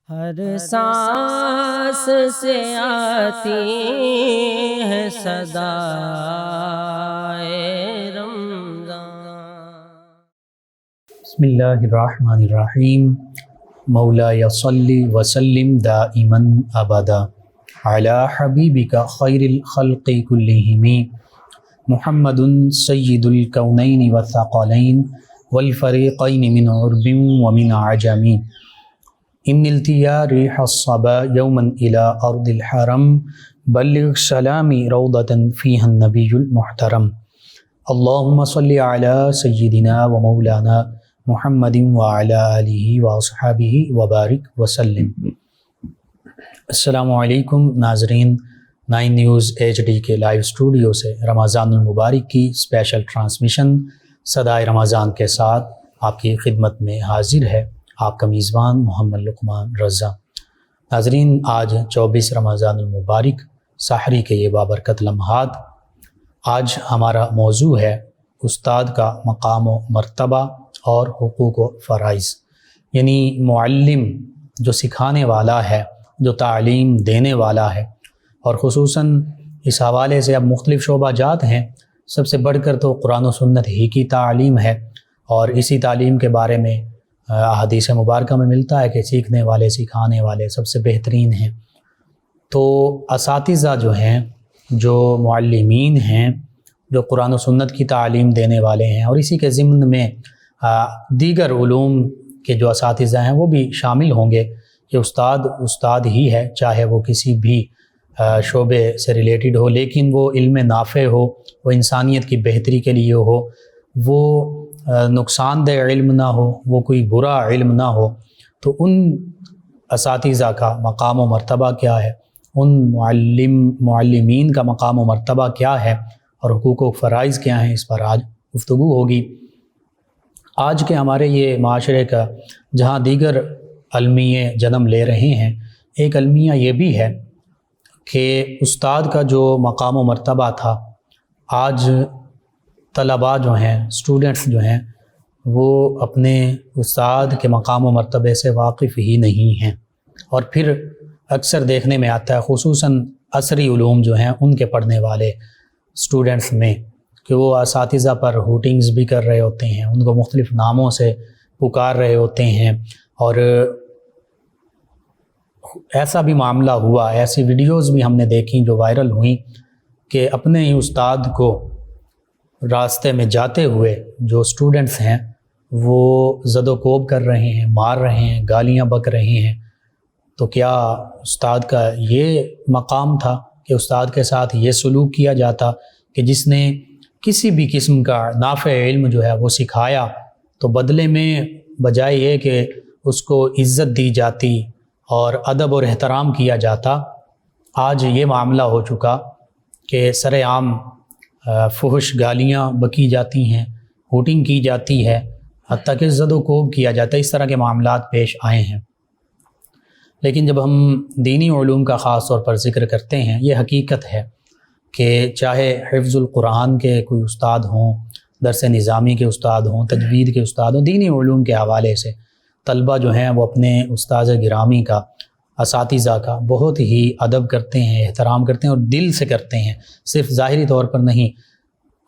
ہر سانس سے آتی ہے صدائے رمضان۔ بسم اللہ الرحمن الرحیم۔ مولاي صلی وسلم دائما ابدا علی حبیبک خیر الخلق کلہم محمد سید الکونین والثقلین والفریقین من عرب ومن عجم ان التیا ریح الصبا یوما الى ارض الحرم بلغ سلامی روضة فیہا النبی المحترم اللہم صلی علی سیدنا و مولانا محمد وعلی آلہ واصحابہ وبارک وسلم۔ السلام علیکم ناظرین، 9 نیوز HD کے لائیو اسٹوڈیو سے رمضان المبارک کی اسپیشل ٹرانسمیشن صدائے رمضان کے ساتھ آپ کی خدمت میں حاضر ہے آپ کا میزبان محمد لقمان رضا۔ ناظرین، آج 24 رمضان المبارک سحری کے یہ بابرکت لمحات۔ آج ہمارا موضوع ہے استاد کا مقام و مرتبہ اور حقوق و فرائض، یعنی معلم جو سکھانے والا ہے، جو تعلیم دینے والا ہے، اور خصوصاً اس حوالے سے اب مختلف شعبہ جات ہیں، سب سے بڑھ کر تو قرآن و سنت ہی کی تعلیم ہے، اور اسی تعلیم کے بارے میں احادیث مبارکہ میں ملتا ہے کہ سیکھنے والے سکھانے والے سب سے بہترین ہیں۔ تو اساتذہ جو ہیں، جو معلمین ہیں، جو قرآن و سنت کی تعلیم دینے والے ہیں، اور اسی کے ضمن میں دیگر علوم کے جو اساتذہ ہیں وہ بھی شامل ہوں گے کہ استاد ہی ہے، چاہے وہ کسی بھی شعبے سے ریلیٹڈ ہو، لیکن وہ علم نافع ہو، وہ انسانیت کی بہتری کے لیے ہو، وہ نقصان دہ علم نہ ہو، وہ کوئی برا علم نہ ہو۔ تو ان اساتذہ کا مقام و مرتبہ کیا ہے، ان معلمین کا مقام و مرتبہ کیا ہے، اور حقوق و فرائض کیا ہیں، اس پر آج گفتگو ہوگی۔ آج کے ہمارے یہ معاشرے کا جہاں دیگر المیے جنم لے رہے ہیں، ایک المیہ یہ بھی ہے کہ استاد کا جو مقام و مرتبہ تھا، آج طلباء جو ہیں، اسٹوڈنٹس جو ہیں، وہ اپنے استاد کے مقام و مرتبے سے واقف ہی نہیں ہیں، اور پھر اکثر دیکھنے میں آتا ہے خصوصاً عصری علوم جو ہیں ان کے پڑھنے والے اسٹوڈنٹس میں کہ وہ اساتذہ پر ہوٹنگز بھی کر رہے ہوتے ہیں، ان کو مختلف ناموں سے پکار رہے ہوتے ہیں، اور ایسا بھی معاملہ ہوا، ایسی ویڈیوز بھی ہم نے دیکھیں جو وائرل ہوئیں کہ اپنے ہی استاد کو راستے میں جاتے ہوئے جو اسٹوڈنٹس ہیں وہ زد و کوب کر رہے ہیں، مار رہے ہیں، گالیاں بک رہے ہیں۔ تو کیا استاد کا یہ مقام تھا کہ استاد کے ساتھ یہ سلوک کیا جاتا کہ جس نے کسی بھی قسم کا نافع علم جو ہے وہ سکھایا تو بدلے میں بجائے یہ کہ اس کو عزت دی جاتی اور ادب اور احترام کیا جاتا، آج یہ معاملہ ہو چکا کہ سر عام فحش گالیاں بکی جاتی ہیں، ہوٹنگ کی جاتی ہے، حتیٰ کہ زد و کوب کیا جاتا ہے۔ اس طرح کے معاملات پیش آئے ہیں۔ لیکن جب ہم دینی علوم کا خاص طور پر ذکر کرتے ہیں، یہ حقیقت ہے کہ چاہے حفظ القرآن کے کوئی استاد ہوں، درس نظامی کے استاد ہوں، تجوید کے استاد ہوں، دینی علوم کے حوالے سے طلبہ جو ہیں وہ اپنے استاذ گرامی کا، اساتذہ کا بہت ہی ادب کرتے ہیں، احترام کرتے ہیں، اور دل سے کرتے ہیں، صرف ظاہری طور پر نہیں،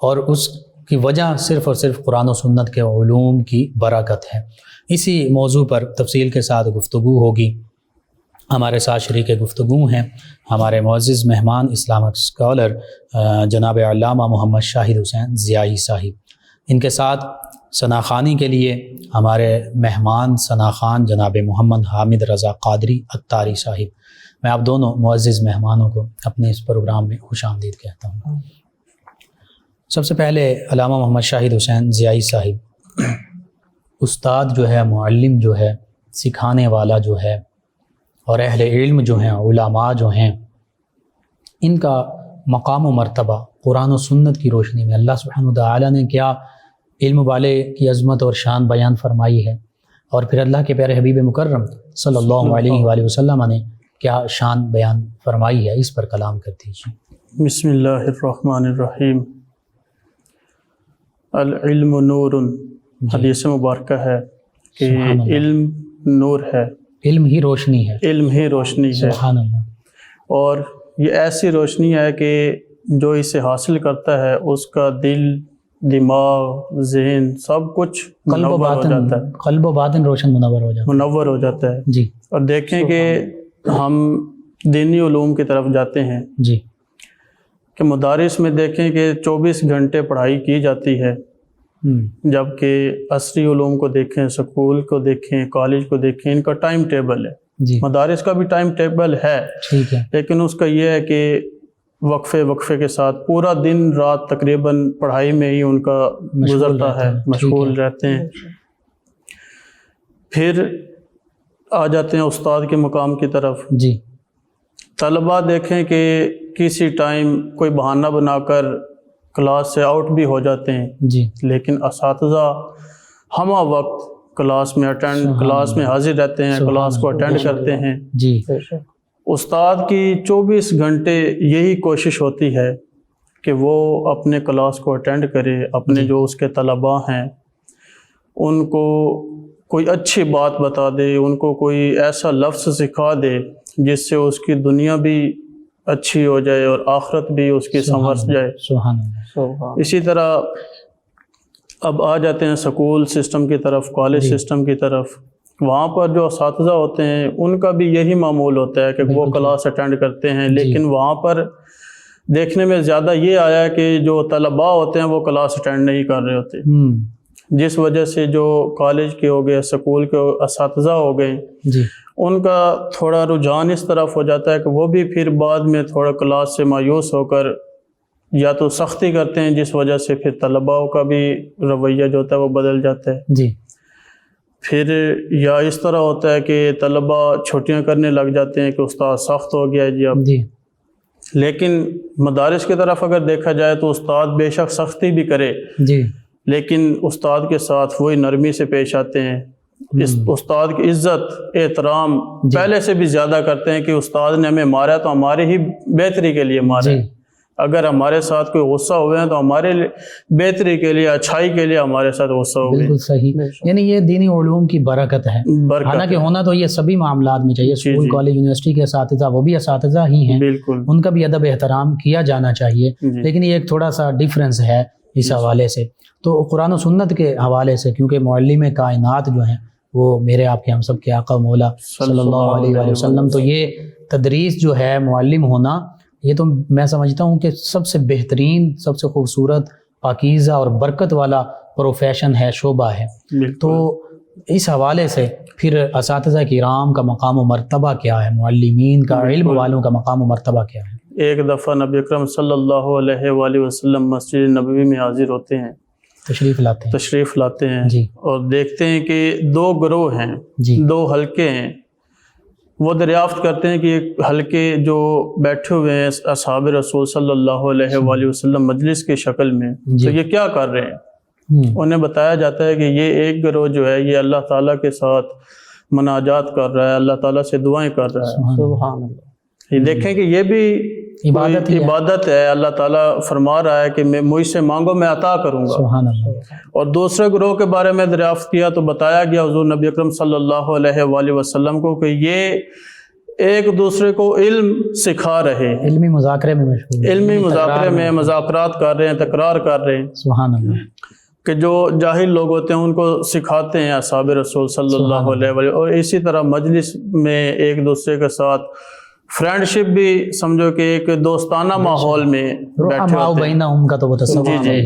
اور اس کی وجہ صرف اور صرف قرآن و سنت کے علوم کی برکت ہے۔ اسی موضوع پر تفصیل کے ساتھ گفتگو ہوگی۔ ہمارے ساتھ شریک گفتگو ہیں ہمارے معزز مہمان اسلامک اسکالر جناب علامہ محمد شاہد حسین ضیائی صاحب۔ ان کے ساتھ ثناخوانی کے لیے ہمارے مہمان ثناخوان جناب محمد حامد رضا قادری عطاری صاحب۔ میں آپ دونوں معزز مہمانوں کو اپنے اس پروگرام میں خوش آمدید کہتا ہوں۔ سب سے پہلے علامہ محمد شاہد حسین ضیائی صاحب، استاد جو ہے، معلم جو ہے، سکھانے والا جو ہے، اور اہل علم جو ہیں، علماء جو ہیں، ان کا مقام و مرتبہ قرآن و سنت کی روشنی میں اللہ سبحانہ وتعالی نے کیا علم والے کی عظمت اور شان بیان فرمائی ہے، اور پھر اللہ کے پیارے حبیب مکرم صلی اللہ علیہ وآلہ وسلم نے کیا شان بیان فرمائی ہے، اس پر کلام کر دیجیے۔ بسم اللہ الرحمن الرحیم۔ العلم نور، حدیث مبارکہ ہے کہ علم نور ہے، علم ہی روشنی ہے. علم ہی روشنی ہے، سبحان اللہ. اور یہ ایسی روشنی ہے کہ جو اسے حاصل کرتا ہے اس کا دل، دماغ، ذہن سب کچھ منور ہو جاتا ہے، قلب و باطن روشن منور ہو جاتا ہے. منور ہو جاتا ہے. جی اور دیکھیں کہ ہم دینی علوم کی طرف جاتے ہیں جی کہ مدارس میں دیکھیں کہ 24 گھنٹے پڑھائی کی جاتی ہے، جبکہ عصری علوم کو دیکھیں، سکول کو دیکھیں، کالج کو دیکھیں، ان کا ٹائم ٹیبل ہے. جی مدارس کا بھی ٹائم ٹیبل ہے، ٹھیک ہے. لیکن اس کا یہ ہے کہ وقفے کے ساتھ پورا دن رات تقریباً پڑھائی میں ہی ان کا گزرتا ہے، مشغول رہتے ہیں. پھر آ جاتے ہیں استاد کے مقام کی طرف. جی طلباء دیکھیں کہ کسی ٹائم کوئی بہانہ بنا کر کلاس سے آؤٹ بھی ہو جاتے ہیں، جی لیکن اساتذہ ہمہ وقت کلاس میں حاضر رہتے ہیں، کلاس کو اٹینڈ کرتے ہیں. جی استاد کی 24 گھنٹے یہی کوشش ہوتی ہے کہ وہ اپنے کلاس کو اٹینڈ کرے، اپنے جو اس کے طلباء ہیں ان کو کوئی اچھی بات بتا دے، ان کو کوئی ایسا لفظ سکھا دے جس سے اس کی دنیا بھی اچھی ہو جائے اور آخرت بھی اس کی سنور جائے. سبحان اللہ. اسی طرح اب آ جاتے ہیں سکول سسٹم کی طرف، کالج سسٹم کی طرف. وہاں پر جو اساتذہ ہوتے ہیں ان کا بھی یہی معمول ہوتا ہے کہ وہ کلاس اٹینڈ کرتے ہیں، لیکن وہاں پر دیکھنے میں زیادہ یہ آیا ہے کہ جو طلباء ہوتے ہیں وہ کلاس اٹینڈ نہیں کر رہے ہوتے، جس وجہ سے جو کالج کے ہو گئے، سکول کے اساتذہ ہو گئے، جی ان کا تھوڑا رجحان اس طرف ہو جاتا ہے کہ وہ بھی پھر بعد میں تھوڑا کلاس سے مایوس ہو کر یا تو سختی کرتے ہیں، جس وجہ سے پھر طلباء کا بھی رویہ جو ہوتا ہے وہ بدل جاتا ہے. جی پھر یا اس طرح ہوتا ہے کہ طلباء چھٹیاں کرنے لگ جاتے ہیں کہ استاد سخت ہو گیا ہے جی اب. جی لیکن مدارس کی طرف اگر دیکھا جائے تو استاد بے شک سختی بھی کرے، جی لیکن استاد کے ساتھ وہی نرمی سے پیش آتے ہیں. اس استاد کی عزت احترام پہلے سے بھی زیادہ کرتے ہیں کہ استاد نے ہمیں مارا تو ہمارے ہی بہتری کے لیے مارا ہے. اگر ہمارے ساتھ کوئی غصہ ہوئے ہیں تو ہمارے بہتری کے لیے، اچھائی کے لیے ہمارے ساتھ غصہ ہوئے. بالکل صحیح. یعنی یہ دینی علوم کی برکت ہے، حالانکہ ہونا تو یہ سبھی معاملات میں چاہیے. اسکول کالج یونیورسٹی کے اساتذہ وہ بھی اساتذہ ہی ہیں، بالکل ان کا بھی ادب احترام کیا جانا چاہیے. لیکن یہ ایک تھوڑا سا ڈیفرنس ہے اس حوالے سے. تو قرآن و سنت کے حوالے سے، کیونکہ معلم کائنات جو ہیں وہ میرے آپ کے ہم سب کے آقا مولا صلی اللہ علیہ وسلم، تو یہ تدریس جو ہے، معلم ہونا، یہ تو میں سمجھتا ہوں کہ سب سے بہترین، سب سے خوبصورت، پاکیزہ اور برکت والا پروفیشن ہے، شعبہ ہے. تو اس حوالے سے پھر اساتذہ کرام کا مقام و مرتبہ کیا ہے، معلمین کا، علم والوں کا مقام و مرتبہ کیا ہے؟ ایک دفعہ نبی اکرم صلی اللہ علیہ وآلہ وسلم مسجد نبوی میں حاضر ہوتے ہیں، تشریف لاتے ہیں جی. اور دیکھتے ہیں کہ دو گروہ ہیں، جی. دو حلقے ہیں. وہ دریافت کرتے ہیں کہ ایک حلقے جو بیٹھے ہوئے ہیں اصحاب رسول صلی اللہ علیہ وآلہ وسلم مجلس کی شکل میں، تو یہ کیا کر رہے ہیں؟ انہیں بتایا جاتا ہے کہ یہ ایک گروہ جو ہے یہ اللہ تعالیٰ کے ساتھ مناجات کر رہا ہے، اللہ تعالیٰ سے دعائیں کر رہا ہے. سبحان اللہ. یہ دیکھیں کہ یہ بھی عبادت ہے. اللہ تعالیٰ فرما رہا ہے کہ میں مجھ سے مانگو میں عطا کروں گا. سبحان اللہ. اور دوسرے گروہ کے بارے میں دریافت کیا تو بتایا گیا حضور نبی اکرم صلی اللہ علیہ وآلہ وسلم کو کہ یہ ایک دوسرے کو علم سکھا رہے ہیں، علمی مذاکرے میں مشغول، علمی مذاکرے میں مذاکرات کر رہے ہیں، تکرار کر رہے ہیں. سبحان اللہ. کہ جو جاہل لوگ ہوتے ہیں ان کو سکھاتے ہیں اصحاب رسول صلی اللہ علیہ وسلم. اور اسی طرح مجلس میں ایک دوسرے کے ساتھ فرینڈ شپ بھی سمجھو کہ ایک دوستانہ ماحول میں بیٹھے ہوتے ہیں. ان کا تو وہ تصور ہے.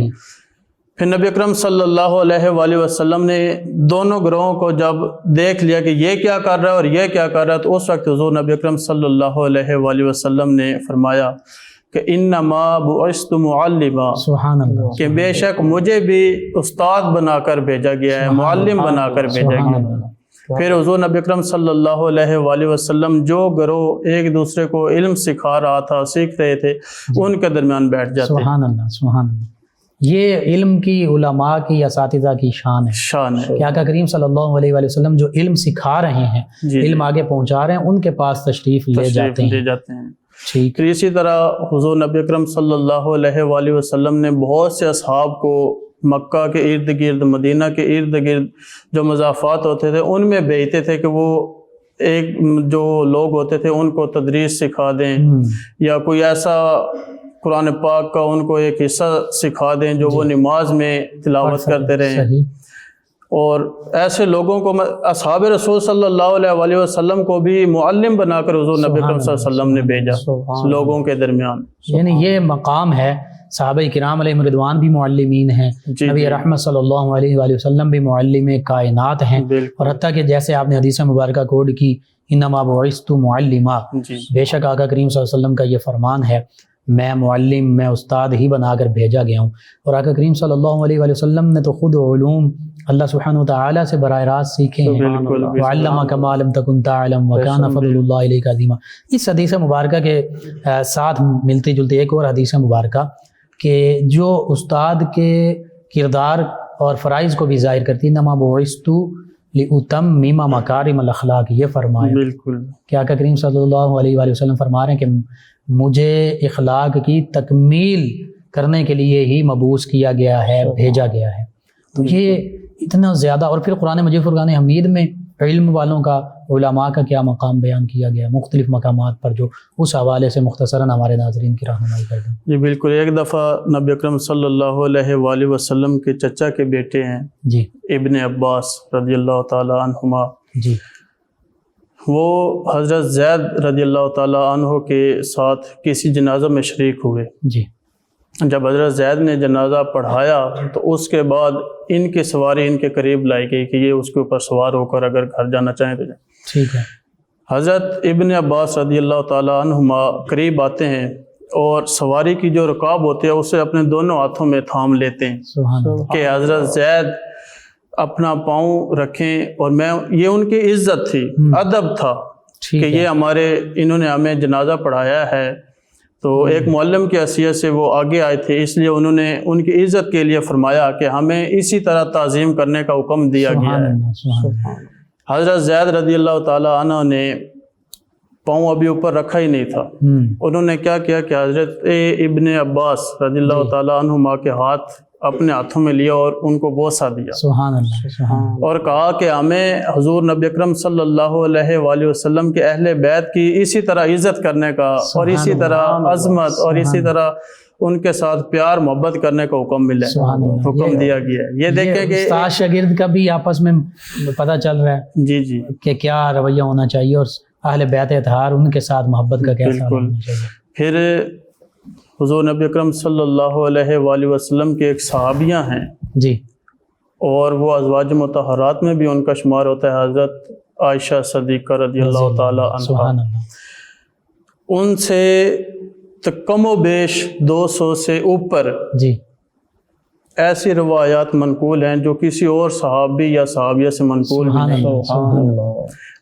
پھر نبی اکرم صلی اللہ علیہ وآلہ وسلم نے دونوں گروہوں کو جب دیکھ لیا کہ یہ کیا کر رہا ہے اور یہ کیا کر رہا ہے، تو اس وقت حضور نبی اکرم صلی اللہ علیہ وآلہ وسلم نے فرمایا کہ انما بعثت معلما، سبحان اللہ، کہ بے شک مجھے بھی استاد بنا کر بھیجا گیا ہے، معلم بنا کر بھیجا گیا ہے. پھر حضور نبی اکرم صلی اللہ علیہ وآلہ وسلم جو گروہ ایک دوسرے کو علم سکھا رہا تھا، سیکھ رہے تھے، ان کے درمیان بیٹھ جاتے. سبحان اللہ. سبحان اللہ. یہ علم کی، علماء کی، اساتذہ کی شان ہے کہ آقا کریم صلی اللہ علیہ وآلہ وسلم جو علم سکھا رہے ہیں، علم آگے پہنچا رہے ہیں، ان کے پاس تشریف لے جاتے ہیں. ٹھیک. پھر اسی طرح حضور نبی اکرم صلی اللہ علیہ وآلہ وسلم نے بہت سے اصحاب کو مکہ کے ارد گرد، مدینہ کے ارد گرد جو مضافات ہوتے تھے ان میں بھیجتے تھے کہ وہ ایک جو لوگ ہوتے تھے ان کو تدریس سکھا دیں، یا کوئی ایسا قرآن پاک کا ان کو ایک حصہ سکھا دیں جو وہ نماز میں تلاوت کرتے رہیں. اور ایسے لوگوں کو اصحاب رسول صلی اللہ علیہ وسلم کو بھی معلم بنا کر حضور نبی اکرم صلی اللہ علیہ وسلم نے بھیجا لوگوں کے درمیان. یعنی یہ مقام ہے، صحابہ کرام علیہ رضوان بھی معلمین ہیں، نبی رحمت صلی اللہ علیہ وآلہ وسلم بھی معلم کائنات ہیں، اور حتیٰ کہ جیسے آپ نے حدیث مبارکہ کوڈ کی انما بعثت معلما، بے شک آقا کریم صلی اللہ علیہ وسلم کا یہ فرمان ہے میں معلم، میں استاد ہی بنا کر بھیجا گیا ہوں. اور آقا کریم صلی اللہ علیہ وآلہ وسلم نے تو خود علوم اللہ سبحانہ وتعالی سے براہ راست سیکھے ہیں. وعلمک ما لم تکن تعلم وکان فضل اللہ علیک عظیما. اس حدیث مبارکہ کے ساتھ ملتی جلتی ایک اور حدیث مبارکہ کہ جو استاد کے کردار اور فرائض کو بھی ظاہر کرتی ہے، انما بعثت لأتمم مکارم الاخلاق، یہ فرمایا کہ آقا کریم صلی اللہ علیہ وآلہ وسلم فرما رہے ہیں کہ مجھے اخلاق کی تکمیل کرنے کے لیے ہی مبعوث کیا گیا ہے، بھیجا گیا ہے. تو یہ اتنا زیادہ، اور پھر قرآن مجید فرقان حمید میں علم والوں کا، علماء کا کیا مقام بیان کیا گیا مختلف مقامات پر، جو اس حوالے سے مختصراً ہمارے ناظرین کی رہنمائی کر دیں. جی بالکل. ایک دفعہ نبی اکرم صلی اللہ علیہ وآلہ وسلم کے چچا کے بیٹے ہیں جی ابن عباس رضی اللہ تعالی عنہما، جی وہ حضرت زید رضی اللہ تعالی عنہ کے ساتھ کسی جنازہ میں شریک ہوئے. جی جب حضرت زید نے جنازہ پڑھایا تو اس کے بعد ان کی سواری ان کے قریب لائی گئی کہ یہ اس کے اوپر سوار ہو کر اگر گھر جانا چاہیں تو جائیں. ٹھیک ہے. حضرت ابن عباس رضی اللہ تعالی عنہما قریب آتے ہیں اور سواری کی جو رکاب ہوتی ہے اسے اپنے دونوں ہاتھوں میں تھام لیتے ہیں سبحان اللہ. کہ حضرت زید اپنا پاؤں رکھیں، اور میں یہ ان کی عزت تھی، ادب تھا کہ یہ انہوں نے ہمیں جنازہ پڑھایا ہے. تو ایک معلم کی حیثیت سے وہ آگے آئے تھے، اس لیے انہوں نے ان کی عزت کے لیے فرمایا کہ ہمیں اسی طرح تعظیم کرنے کا حکم دیا گیا ہے. حضرت زید رضی اللہ تعالی عنہ نے پاؤں ابھی اوپر رکھا ہی نہیں تھا. انہوں نے کیا کیا کہ حضرت ابن عباس رضی اللہ تعالی عنہما کے ہاتھ اپنے ہاتھوں میں لیا اور ان کو بوسہ دیا. سبحان اللہ. اور کہا کہ ہمیں حضور نبی اکرم صلی اللہ علیہ وآلہ وسلم کے اہل بیت کی اسی طرح عزت کرنے کا، اور اسی طرح عظمت، اور اسی طرح ان کے ساتھ پیار محبت کرنے کا حکم ملا ہے، حکم دیا گیا ہے. یہ دیکھیں کہ استاد شاگرد کا بھی آپس میں پتہ چل رہا ہے جی جی کہ کیا رویہ ہونا چاہیے، اور اہل بیت اطہار ان کے ساتھ محبت کا کیسا ہونا چاہیے. پھر حضور نبی اکرم صلی اللہ علیہ وآلہ وسلم کے ایک صحابیہ ہیں جی، اور وہ ازواج مطہرات میں بھی ان کا شمار ہوتا ہے، حضرت عائشہ صدیقہ رضی اللہ تعالی عنہا. ان سے کم و بیش 200 سے اوپر جی ایسی روایات منقول ہیں جو کسی اور صحابی یا صحابیہ سے منقول نہیں.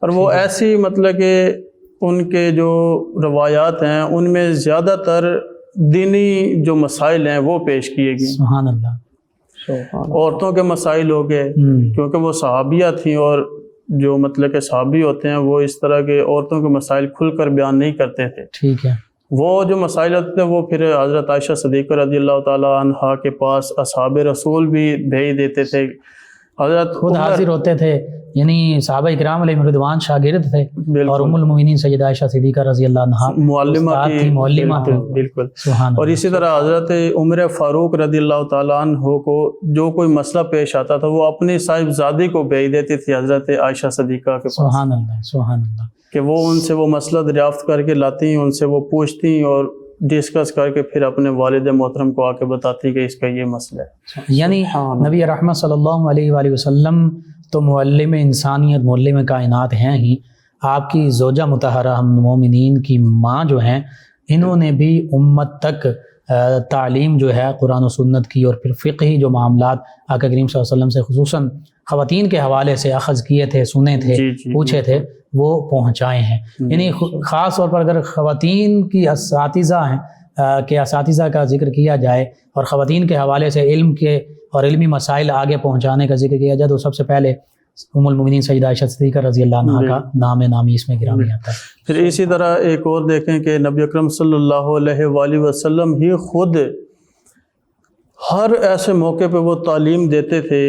اور وہ ایسی مطلب کہ ان کے جو روایات ہیں ان میں زیادہ تر دینی جو مسائل ہیں وہ پیش کیے گئے. سبحان اللہ. عورتوں کے مسائل ہو گئے کیونکہ وہ صحابیہ تھیں، اور جو مطلب کہ صحابی ہوتے ہیں وہ اس طرح کے عورتوں کے مسائل کھل کر بیان نہیں کرتے تھے. ٹھیک ہے. وہ جو مسائل ہوتے تھے وہ پھر حضرت عائشہ صدیقہ رضی اللہ تعالیٰ عنہا کے پاس اصحاب رسول بھی بھیج دیتے تھے. حضرت خود حاضر ہوتے تھے، یعنی صحابہ اکرام علیہ رضوان شاگرد تھے، اور ام المؤمنین سیدہ عائشہ صدیقہ رضی اللہ عنہا معلمہ تھی. بالکل. اور اسی طرح حضرت عمر فاروق رضی اللہ تعالیٰ عنہ کو جو کوئی مسئلہ پیش آتا تھا وہ اپنی صاحبزادی کو بھیج دیتی تھی حضرت عائشہ صدیقہ کے پاس. سبحان اللہ. سبحان اللہ. کہ وہ ان سے وہ مسئلہ دریافت کر کے لاتی ہیں، ان سے وہ پوچھتی ہیں اور ڈسکس کر کے پھر اپنے والد محترم کو آ کے بتاتی کہ اس کا یہ مسئلہ ہے. یعنی نبی رحمت صلی اللہ علیہ وآلہ وسلم تو معلم انسانیت، معلم کائنات ہیں ہی. آپ کی زوجہ مطہرہ ہم مومنین کی ماں جو ہیں، انہوں نے بھی امت تک تعلیم جو ہے قرآن و سنت کی، اور پھر فقہی جو معاملات آقا کریم صلی اللہ علیہ وسلم سے خصوصاً خواتین کے حوالے سے اخذ کیے تھے، سنے تھے، پوچھے تھے، وہ پہنچائے ہیں. یعنی خاص طور پر اگر خواتین کی اساتذہ ہیں کہ اساتذہ کا ذکر کیا جائے اور خواتین کے حوالے سے علم کے اور علمی مسائل آگے پہنچانے کا ذکر کیا جائے تو سب سے پہلے ام المؤمنین سیدہ عائشہ صدیقہ رضی اللہ عنہا کا نام نامی اس میں گرامی آتا ہے. پھر اسی طرح ایک اور دیکھیں کہ نبی اکرم صلی اللہ علیہ وآلہ وسلم ہی خود ہر ایسے موقع پہ وہ تعلیم دیتے تھے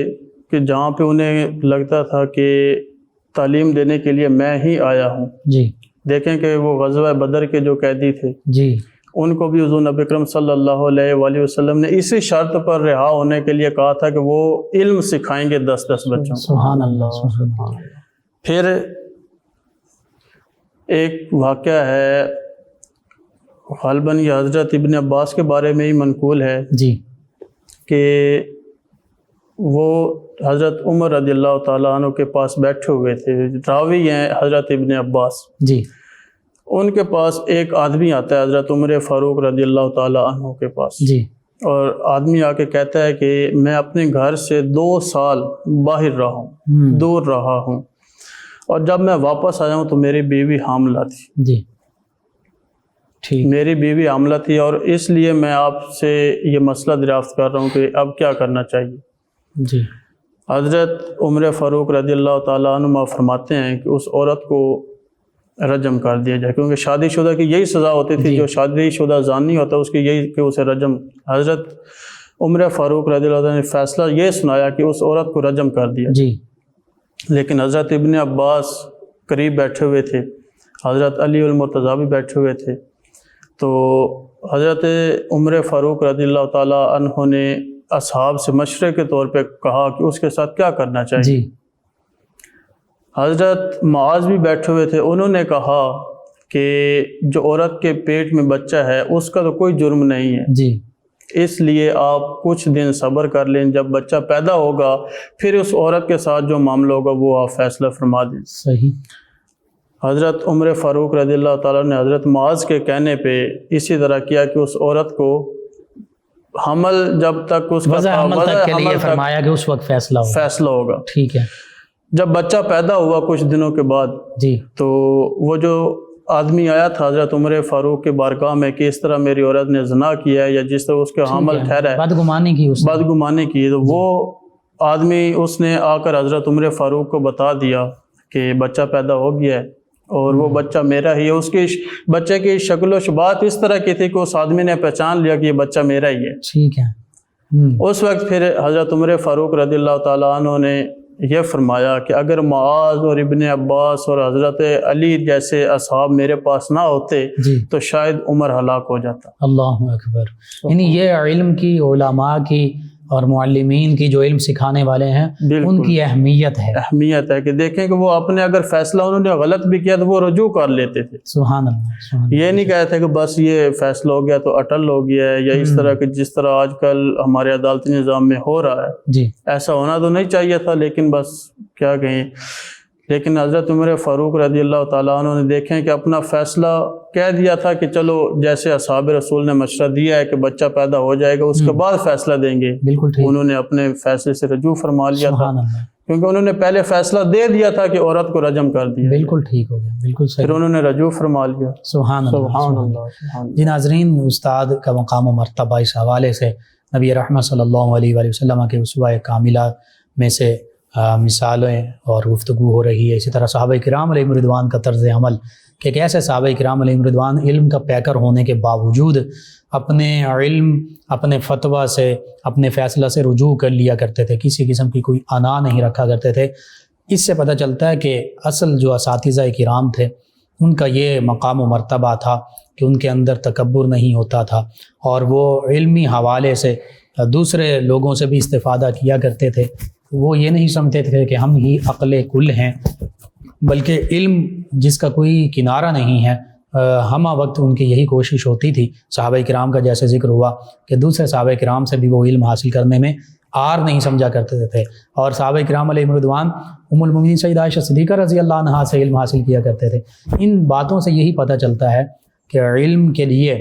کہ جہاں پہ انہیں لگتا تھا کہ تعلیم دینے کے لیے میں ہی آیا ہوں۔ جی دیکھیں کہ وہ غزوہ بدر کے جو قیدی تھے جی ان کو بھی حضور نبی اکرم صلی اللہ علیہ وآلہ وسلم نے اسی شرط پر رہا ہونے کے لیے کہا تھا کہ وہ علم سکھائیں گے 10 بچوں کو۔ سبحان اللہ سبحان اللہ۔ پھر ایک واقعہ ہے غالباً یہ حضرت ابن عباس کے بارے میں ہی منقول ہے جی کہ وہ حضرت عمر رضی اللہ تعالیٰ عنہ کے پاس بیٹھے ہوئے تھے، راوی ہیں حضرت ابن عباس، جی ان کے پاس ایک آدمی آتا ہے حضرت عمر فاروق رضی اللہ تعالیٰ عنہ کے پاس، جی اور آدمی آ کے کہتا ہے کہ میں اپنے گھر سے 2 سال باہر رہا ہوں، دور رہا ہوں، اور جب میں واپس آیا ہوں تو میری بیوی حاملہ تھی، جی ٹھیک میری بیوی حاملہ تھی، اور اس لیے میں آپ سے یہ مسئلہ دریافت کر رہا ہوں کہ اب کیا کرنا چاہیے۔ جی حضرت عمر فاروق رضی اللہ تعالیٰ عنہ فرماتے ہیں کہ اس عورت کو رجم کر دیا جائے، کیونکہ شادی شدہ کی یہی سزا ہوتی تھی، جی جو شادی شدہ زانی ہوتا ہے اس کی یہی کہ اسے رجم۔ حضرت عمر فاروق رضی اللہ عنہ نے فیصلہ یہ سنایا کہ اس عورت کو رجم کر دیا، جی لیکن حضرت ابن عباس قریب بیٹھے ہوئے تھے، حضرت علی المرتضیٰ بھی بیٹھے ہوئے تھے، تو حضرت عمر فاروق رضی اللہ تعالیٰ عنہ نے اصحاب سے مشورے کے طور پہ کہا کہ اس کے ساتھ کیا کرنا چاہیے۔ جی حضرت معاذ بھی بیٹھے ہوئے تھے، انہوں نے کہا کہ جو عورت کے پیٹ میں بچہ ہے اس کا تو کوئی جرم نہیں ہے، جی اس لیے آپ کچھ دن صبر کر لیں، جب بچہ پیدا ہوگا پھر اس عورت کے ساتھ جو معاملہ ہوگا وہ آپ فیصلہ فرما دیں۔ صحیح۔ حضرت عمر فاروق رضی اللہ تعالیٰ نے حضرت معاذ کے کہنے پہ اسی طرح کیا کہ اس عورت کو حمل جب تک اس وضع کا حمل تک کے لیے حمل تک فرمایا کہ اس وقت فیصلہ ہوگا۔ فیصلہ ہوگا۔ ٹھیک ہے جب بچہ پیدا ہوا کچھ دنوں کے بعد، جی تو وہ جو آدمی آیا تھا حضرت عمر فاروق کے بارگاہ میں کہ اس طرح میری عورت نے زنا کیا ہے یا جس طرح اس کے حامل ٹھہرا ہے، بدگمانی کی، اس نے بدگمانی کی، تو وہ آدمی اس نے آ کر حضرت عمر فاروق کو بتا دیا کہ بچہ پیدا ہو گیا ہے اور وہ بچہ میرا ہی ہے۔ اس کی بچے کی شکل و شبات اس طرح کی تھی کہ اس آدمی نے پہچان لیا کہ یہ بچہ میرا ہی ہے۔ ٹھیک ہے۔ اس وقت پھر حضرت عمر فاروق رضی اللہ تعالیٰ عنہ نے یہ فرمایا کہ اگر معاذ اور ابن عباس اور حضرت علی جیسے اصحاب میرے پاس نہ ہوتے جی تو شاید عمر ہلاک ہو جاتا۔ اللہ اکبر۔ یعنی یہ علم کی، علماء کی اور معلمین کی جو علم سکھانے والے ہیں ان کی اہمیت ہے، اہمیت ہے کہ دیکھیں کہ وہ اپنے اگر فیصلہ انہوں نے غلط بھی کیا تو وہ رجوع کر لیتے تھے۔ سبحان اللہ سبحان اللہ۔ یہ نہیں کہتے کہ بس یہ فیصلہ ہو گیا تو اٹل ہو گیا ہے، یا اس طرح کہ جس طرح آج کل ہمارے عدالتی نظام میں ہو رہا ہے، جی ایسا ہونا تو نہیں چاہیے تھا، لیکن بس کیا کہیں۔ لیکن حضرت عمر فاروق رضی اللہ تعالیٰ عنہ نے دیکھیں کہ اپنا فیصلہ کہہ دیا تھا کہ چلو جیسے اصحاب رسول نے مشورہ دیا ہے کہ بچہ پیدا ہو جائے گا اس کے بعد فیصلہ دیں گے، بالکل ٹھیک، انہوں نے اپنے فیصلے سے رجوع فرما لیا تھا، سبحان اللہ، کیونکہ انہوں نے پہلے فیصلہ دے دیا تھا کہ عورت کو رجم کر دیا، بالکل ٹھیک ہو گیا، بالکل پھر صحیح، انہوں نے رجوع فرما لیا۔ سبحان اللہ سبحان سبحان اللہ سبحان جی ناظرین، استاد کا مقام و مرتبہ اس حوالے سے نبی رحمت صلی اللہ علیہ وآلہ وسلم کے اسوہ کاملہ میں سے مثالیں اور گفتگو ہو رہی ہے۔ اسی طرح صحابہ کرام علیہم رضوان کا طرز عمل کہ کیسے صحابہ کرام علیہم رضوان علم کا پیکر ہونے کے باوجود اپنے علم، اپنے فتویٰ سے، اپنے فیصلہ سے رجوع کر لیا کرتے تھے، کسی قسم کی کوئی انا نہیں رکھا کرتے تھے۔ اس سے پتہ چلتا ہے کہ اصل جو اساتذہ کرام تھے ان کا یہ مقام و مرتبہ تھا کہ ان کے اندر تکبر نہیں ہوتا تھا، اور وہ علمی حوالے سے دوسرے لوگوں سے بھی استفادہ کیا کرتے تھے۔ وہ یہ نہیں سمجھتے تھے کہ ہم ہی عقل کل ہیں، بلکہ علم جس کا کوئی کنارہ نہیں ہے، ہمہ وقت ان کی یہی کوشش ہوتی تھی۔ صحابہ کرام کا جیسے ذکر ہوا کہ دوسرے صحابہ کرام سے بھی وہ علم حاصل کرنے میں آر نہیں سمجھا کرتے تھے، اور صحابہ کرام علیہ رضوان ام المؤمنین سیدہ عائشہ صدیقہ رضی اللہ عنہا سے علم حاصل کیا کرتے تھے۔ ان باتوں سے یہی پتہ چلتا ہے کہ علم کے لیے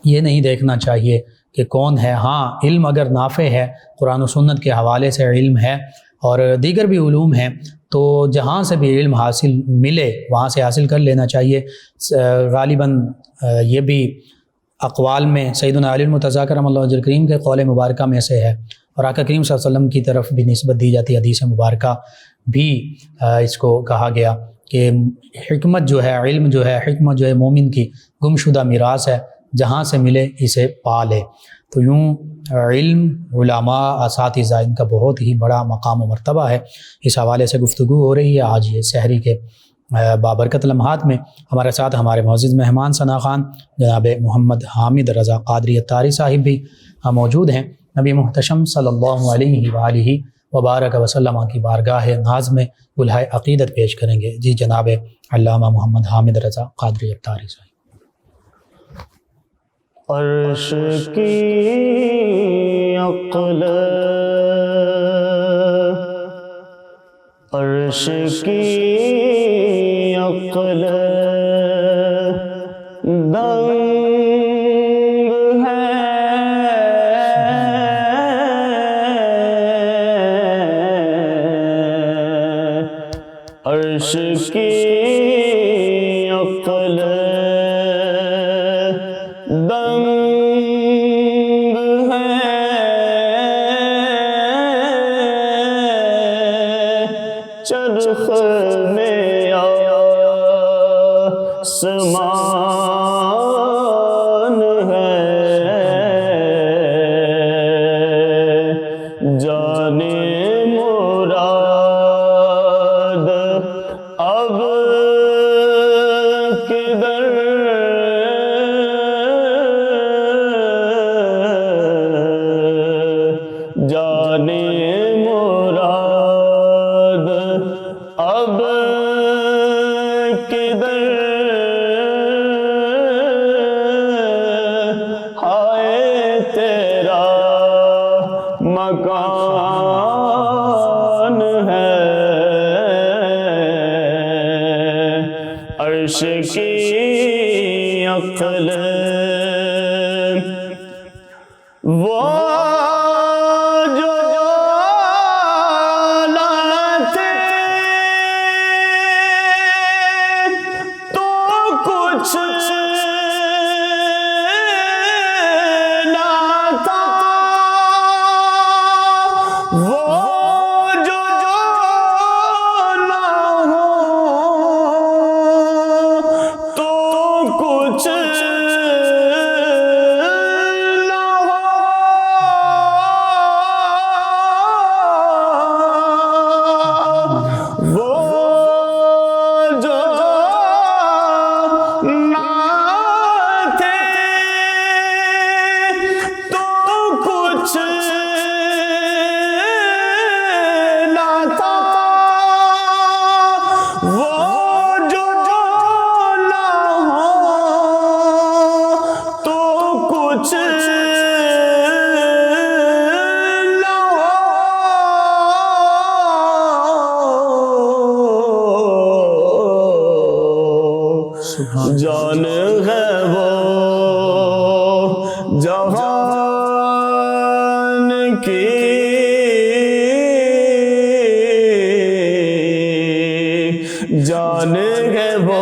یہ نہیں دیکھنا چاہیے کہ کون ہے، ہاں علم اگر نافع ہے، قرآن و سنت کے حوالے سے علم ہے اور دیگر بھی علوم ہیں، تو جہاں سے بھی علم حاصل ملے وہاں سے حاصل کر لینا چاہیے۔ غالباً یہ بھی اقوال میں سیدنا علی المرتضیٰ کرم اللہ وجہ کریم کے قول مبارکہ میں سے ہے، اور آقا کریم صلی اللہ علیہ وسلم کی طرف بھی نسبت دی جاتی ہے، حدیث مبارکہ بھی اس کو کہا گیا کہ حکمت جو ہے، علم جو ہے، حکمت جو ہے مومن کی گمشدہ میراث ہے، جہاں سے ملے اسے پا لے۔ تو یوں علم، علماء، اساتذہ، ان کا بہت ہی بڑا مقام و مرتبہ ہے۔ اس حوالے سے گفتگو ہو رہی ہے آج یہ سحری کے بابرکت لمحات میں۔ ہمارے ساتھ ہمارے معزز مہمان ثنا خان جناب محمد حامد رضا قادری اتاری صاحب بھی موجود ہیں۔ نبی محتشم صلی اللہ علیہ وآلہ وبارک وسلم کی بارگاہ ناز میں گلہائے عقیدت پیش کریں گے۔ جی جناب علامہ محمد حامد رضا قادری اتاری صاحب۔ عرش کی عقل، عرش کی عقل دنگ ہے، عرش کی عقل دنگ ہے، چرخ میں آسمان ہے، جانے مراد اب کدھر، جانے مراد اب کدھر، ہائے تیرا مکان ہے، عرش کی عقل وہ جو لاتے تو کچھ لاتا، وہ جو نہ ہو تو کچھ نہ ہو، وہ جو نہ تھے تو کچھ لاتا، وہ جو نہ ہو تو کچھ نہ ہو، جان ہے وہ جہان کی، جان ہے وہ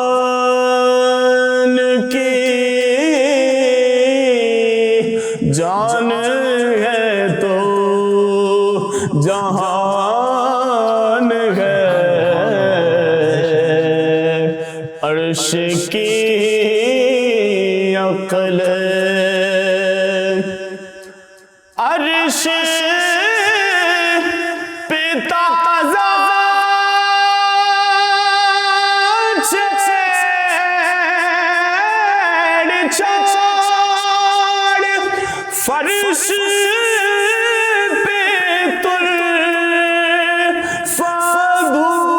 جہان کی، جان ہے تو جہان ہے، عرش کی عقل، عرش پہ تازہ چھاڑ، فرش پہ تر فدوم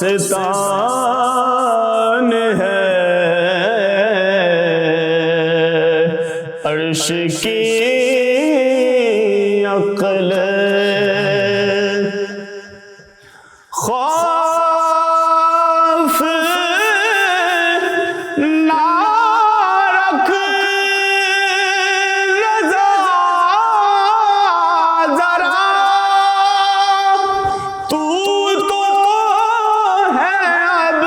مستان ہے عرش کی عقل خوف نہ رکھ رضا ذرا تو ہے اب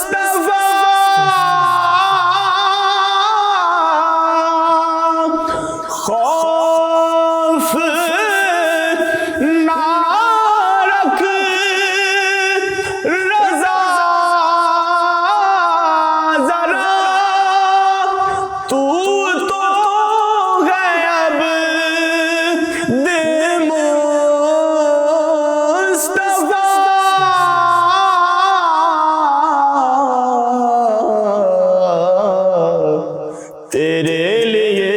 دے خوف نہ رکھ رضا ذرا تو ہے اب دے مصطفیٰ تیرے لیے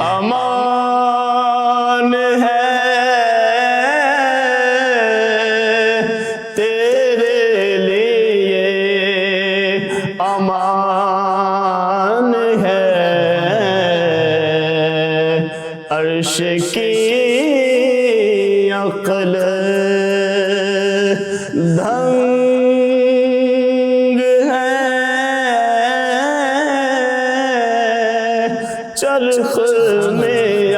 امان ہے تیرے لیے امان ہے عرش کی عقل دھنگ ہے چرخ میں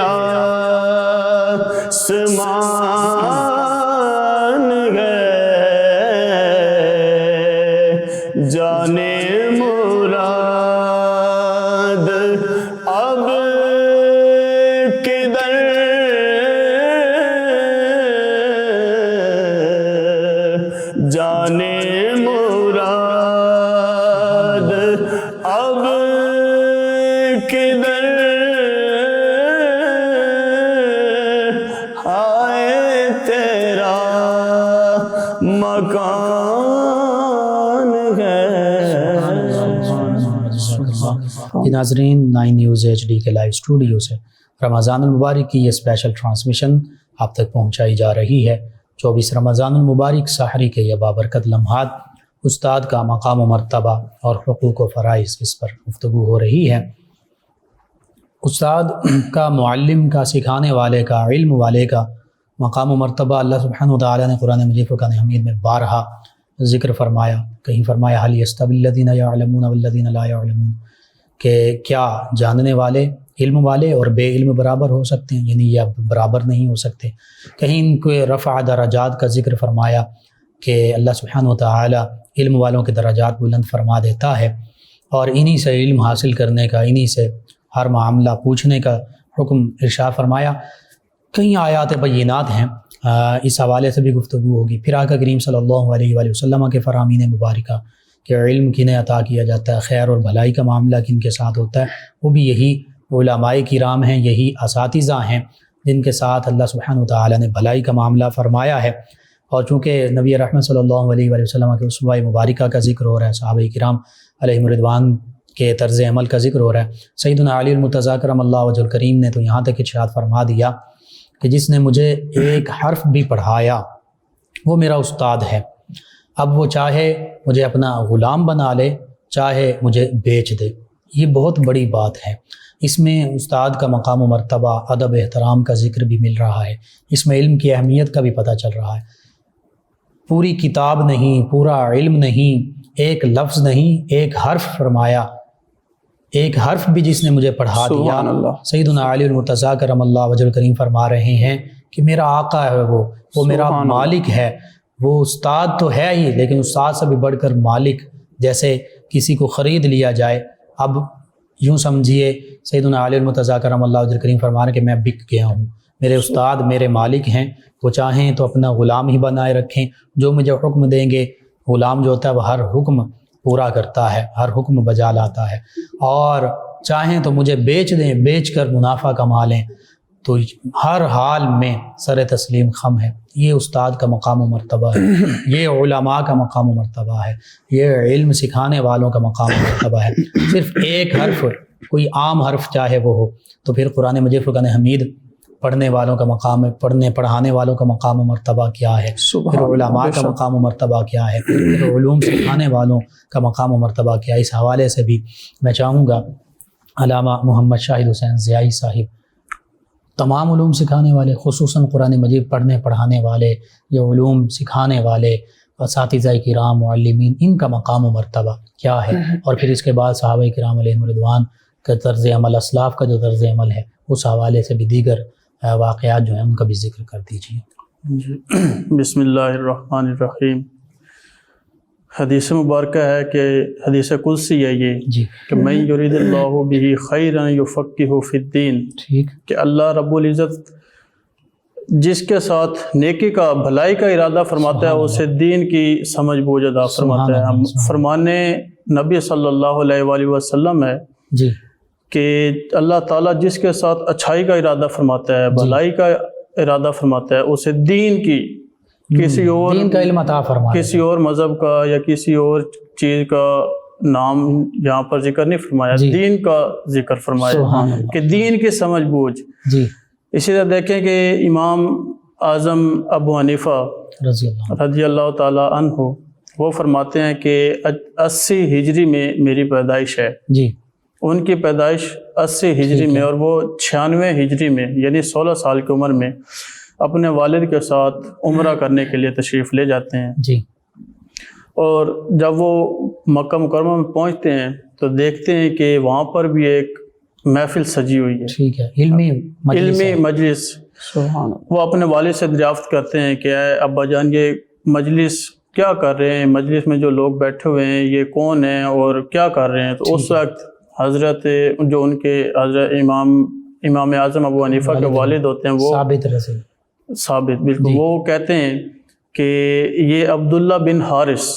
آسمان ہے جانے مراد اب کدھر جانے مراد اب کدھر آئے تیرا مکان ہے۔ یہ ناظرین 9 نیوز HD کے لائیو اسٹوڈیو سے رمضان المبارک کی یہ اسپیشل ٹرانسمیشن آپ تک پہنچائی جا رہی ہے۔ 24 رمضان المبارک سحری کے یہ بابرکت لمحات استاد کا مقام و مرتبہ اور حقوق و فرائض اس پر گفتگو ہو رہی ہے۔ استاد کا، معلم کا، سکھانے والے کا، علم والے کا مقام و مرتبہ اللہ سبحانہ وتعالی نے قرآن مجید فرقان حمید میں بارہا ذکر فرمایا۔ کہیں فرمایا حل یستوی الذین یعلمون والذین لا یعلمون، کہ کیا جاننے والے، علم والے اور بے علم برابر ہو سکتے ہیں؟ یعنی یہ برابر نہیں ہو سکتے۔ کہیں ان کو رفع درجات کا ذکر فرمایا کہ اللہ سبحانہ وتعالی علم والوں کے درجات بلند فرما دیتا ہے، اور انہی سے علم حاصل کرنے کا، انہی سے ہر معاملہ پوچھنے کا حکم ارشاد فرمایا۔ کئی آیات بینات ہیں، اس حوالے سے بھی گفتگو ہوگی۔ پھر آقا کریم صلی اللہ علیہ وآلہ وسلم کے فرامین مبارکہ کہ علم کنہیں عطا کیا جاتا ہے، خیر اور بھلائی کا معاملہ کن کے ساتھ ہوتا ہے، وہ بھی یہی علماء کرام ہیں، یہی اساتذہ ہیں جن کے ساتھ اللہ سبحانہ وتعالی نے بھلائی کا معاملہ فرمایا ہے۔ اور چونکہ نبی رحمت صلی اللہ علیہ وآلہ وسلم کے اسوہ مبارکہ کا ذکر ہو رہا ہے، صحابہ کرام علیہم رضوان کے طرز عمل کا ذکر ہو رہا ہے، سیدنا علی المرتضیٰ کرم اللہ وجہ الکریم نے تو یہاں تک ارشاد فرما دیا کہ جس نے مجھے ایک حرف بھی پڑھایا وہ میرا استاد ہے۔ اب وہ چاہے مجھے اپنا غلام بنا لے، چاہے مجھے بیچ دے۔ یہ بہت بڑی بات ہے۔ اس میں استاد کا مقام و مرتبہ، ادب، احترام کا ذکر بھی مل رہا ہے، اس میں علم کی اہمیت کا بھی پتہ چل رہا ہے۔ پوری کتاب نہیں، پورا علم نہیں، ایک لفظ نہیں، ایک حرف فرمایا، ایک حرف بھی جس نے مجھے پڑھا دیا۔ سیدنا علی المرتضیٰ کرم اللہ وجہ الکریم فرما رہے ہیں کہ میرا آقا ہے، وہ میرا مالک ہے۔ وہ استاد تو ہے ہی، لیکن استاد سے بھی بڑھ کر مالک، جیسے کسی کو خرید لیا جائے۔ اب یوں سمجھیے سیدنا علی المرتضیٰ کرم اللہ وجہ الکریم فرما رہے ہیں کہ میں بک گیا ہوں، میرے استاد میرے مالک ہیں، وہ چاہیں تو اپنا غلام ہی بنائے رکھیں، جو مجھے حکم دیں گے۔ غلام جو ہوتا ہے وہ ہر حکم پورا کرتا ہے، ہر حکم بجا لاتا ہے، اور چاہیں تو مجھے بیچ دیں، بیچ کر منافع کما لیں، تو ہر حال میں سر تسلیم خم ہے۔ یہ استاد کا مقام و مرتبہ ہے، یہ علماء کا مقام و مرتبہ ہے، یہ علم سکھانے والوں کا مقام و مرتبہ ہے۔ صرف ایک حرف، کوئی عام حرف چاہے وہ ہو، تو پھر قرآن مجید فرقان حمید پڑھنے والوں کا مقام ہے، پڑھانے والوں کا مقام و مرتبہ کیا ہے، پھر علماء کا مقام و مرتبہ کیا ہے، پھر علوم سکھانے والوں کا مقام و مرتبہ کیا ہے. اس حوالے سے بھی میں چاہوں گا علامہ محمد شاہد حسین ضیائی صاحب تمام علوم سکھانے والے، خصوصاً قرآن مجید پڑھنے پڑھانے والے، یہ علوم سکھانے والے اساتذہ کرام معلمین، ان کا مقام و مرتبہ کیا ہے، اور پھر اس کے بعد صحابہ کرام علیہم رضوان کا طرز عمل، اسلاف کا جو طرز عمل ہے، اس حوالے سے بھی دیگر واقعات جو ہیں ان کا بھی ذکر کر دیجیے. بسم اللہ الرحمن الرحیم. حدیث مبارکہ ہے کہ حدیث قدسی ہے یہ جی کہ من یرید اللہ بہ خیرا یفقہہ فی الدین، ٹھیک، کہ اللہ رب العزت جس کے ساتھ نیکی کا بھلائی کا ارادہ فرماتا ہے اسے دین کی سمجھ بوجھ عطا فرماتا ہے. ہم فرمانے نبی صلی اللہ علیہ وآلہ وسلم ہے جی کہ اللہ تعالیٰ جس کے ساتھ اچھائی کا ارادہ فرماتا ہے، بھلائی کا ارادہ فرماتا ہے، اسے دین کی کسی اور دین کا علم عطا فرماتا ہے. کسی اور مذہب کا یا کسی اور چیز کا نام یہاں پر ذکر نہیں فرمایا، جی. دین کا ذکر فرمایا سبحان اللہ. کہ دین کی سمجھ بوجھ. جی اسی طرح دیکھیں کہ امام اعظم ابو حنیفہ رضی اللہ تعالیٰ عنہ وہ فرماتے ہیں کہ 80 ہجری میں میری پیدائش ہے. جی ان کی پیدائش 80 ہجری میں، اور وہ 96 ہجری میں یعنی 16 سال کی عمر میں اپنے والد کے ساتھ عمرہ کرنے کے لیے تشریف لے جاتے ہیں. جی اور جب وہ مکہ مکرمہ میں پہنچتے ہیں تو دیکھتے ہیں کہ وہاں پر بھی ایک محفل سجی ہوئی ہے، ٹھیک ہے، علمی مجلس. وہ اپنے والد سے دریافت کرتے ہیں کہ اے ابا جان یہ مجلس کیا کر رہے ہیں، مجلس میں جو لوگ بیٹھے ہوئے ہیں یہ کون ہیں اور کیا کر رہے ہیں. تو اس وقت حضرت جو ان کے حضرت امام اعظم ابو حنیفہ کے والد ہوتے ہیں، وہ ثابت بالکل، وہ کہتے ہیں کہ یہ عبداللہ بن حارث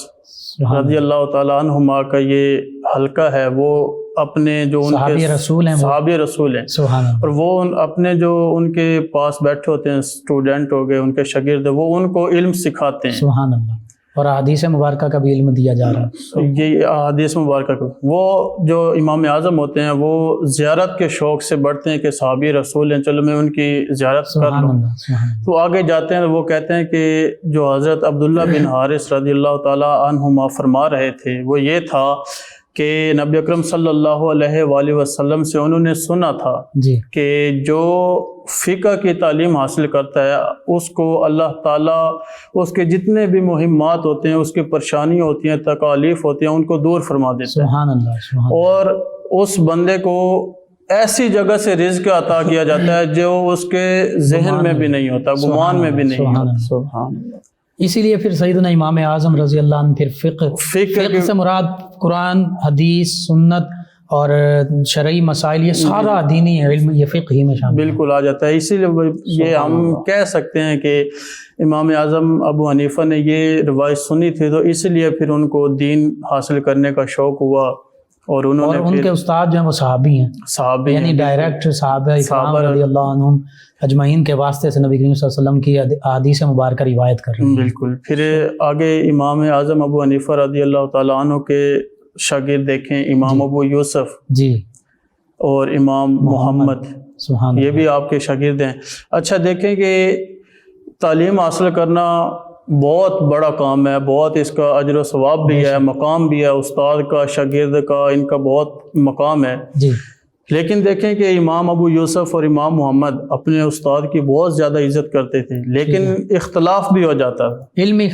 رضی اللہ تعالیٰ عنہما کا یہ حلقہ ہے، وہ اپنے جو ان کے صحابی رسول ہیں، اور وہ اپنے جو ان کے پاس بیٹھے ہوتے ہیں اسٹوڈنٹ ہو گئے، ان کے شاگرد، وہ ان کو علم سکھاتے ہیں. سبحان اللہ. اور احادیث مبارکہ کا بھی علم دیا جا رہا ہے. یہ احادیث مبارکہ کا وہ جو امام اعظم ہوتے ہیں وہ زیارت کے شوق سے بڑھتے ہیں کہ صحابی رسول ہیں، چلو میں ان کی زیارت کر لوں. تو آگے جاتے ہیں تو وہ کہتے ہیں کہ جو حضرت عبداللہ بن حارث رضی اللہ تعالیٰ عنہما فرما رہے تھے وہ یہ تھا کہ نبی اکرم صلی اللہ علیہ وآلہ وسلم سے انہوں نے سنا تھا جی کہ جو فقہ کی تعلیم حاصل کرتا ہے اس کو اللہ تعالیٰ اس کے جتنے بھی مہمات ہوتے ہیں، اس کی پریشانیاں ہوتی ہیں، تکالیف ہوتی ہیں، ان کو دور فرما دیتا ہے. سبحان اللہ. سبحان اللہ. اور اس بندے کو ایسی جگہ سے رزق عطا کیا جاتا ہے جو اس کے ذہن میں بھی نہیں ہوتا، گمان میں بھی نہیں ہوتا. سبحان اللہ. اسی لیے پھر سیدنا امام اعظم رضی اللہ عنہ پھر فقہ سے مراد قرآن، حدیث، سنت اور شرعی مسائل، یہ سارا دینی علم یہ فقہ ہی میں شامل بالکل آ جاتا ہے. اسی لیے یہ ہم کہہ سکتے ہیں کہ امام اعظم ابو حنیفہ نے یہ روایت سنی تھی تو اس لیے پھر ان کو دین حاصل کرنے کا شوق ہوا، اور انہوں نے ان کے استاد جو ہیں وہ صحابی ہیں، یعنی ڈائریکٹ صحابہ اکرام رضی اللہ عنہم اجمعین کے واسطے سے نبی کریم صلی اللہ علیہ وسلم کی احادیث مبارکہ روایت کر رہے ہیں. بالکل. پھر آگے امام اعظم ابو حنیفہ رضی اللہ تعالیٰ عنہ کے شاگرد دیکھیں، امام ابو یوسف جی اور امام محمد، سبحان یہ بھی آپ کے شاگرد ہیں. اچھا دیکھیں کہ تعلیم حاصل کرنا بہت بڑا کام ہے، بہت اس کا اجر و ثواب بھی ہے، مقام بھی ہے، استاد کا، شاگرد کا، ان کا بہت مقام ہے. جی. لیکن دیکھیں کہ امام ابو یوسف اور امام محمد اپنے استاد کی بہت زیادہ عزت کرتے تھے، لیکن اختلاف بھی ہو جاتا تھا، علمی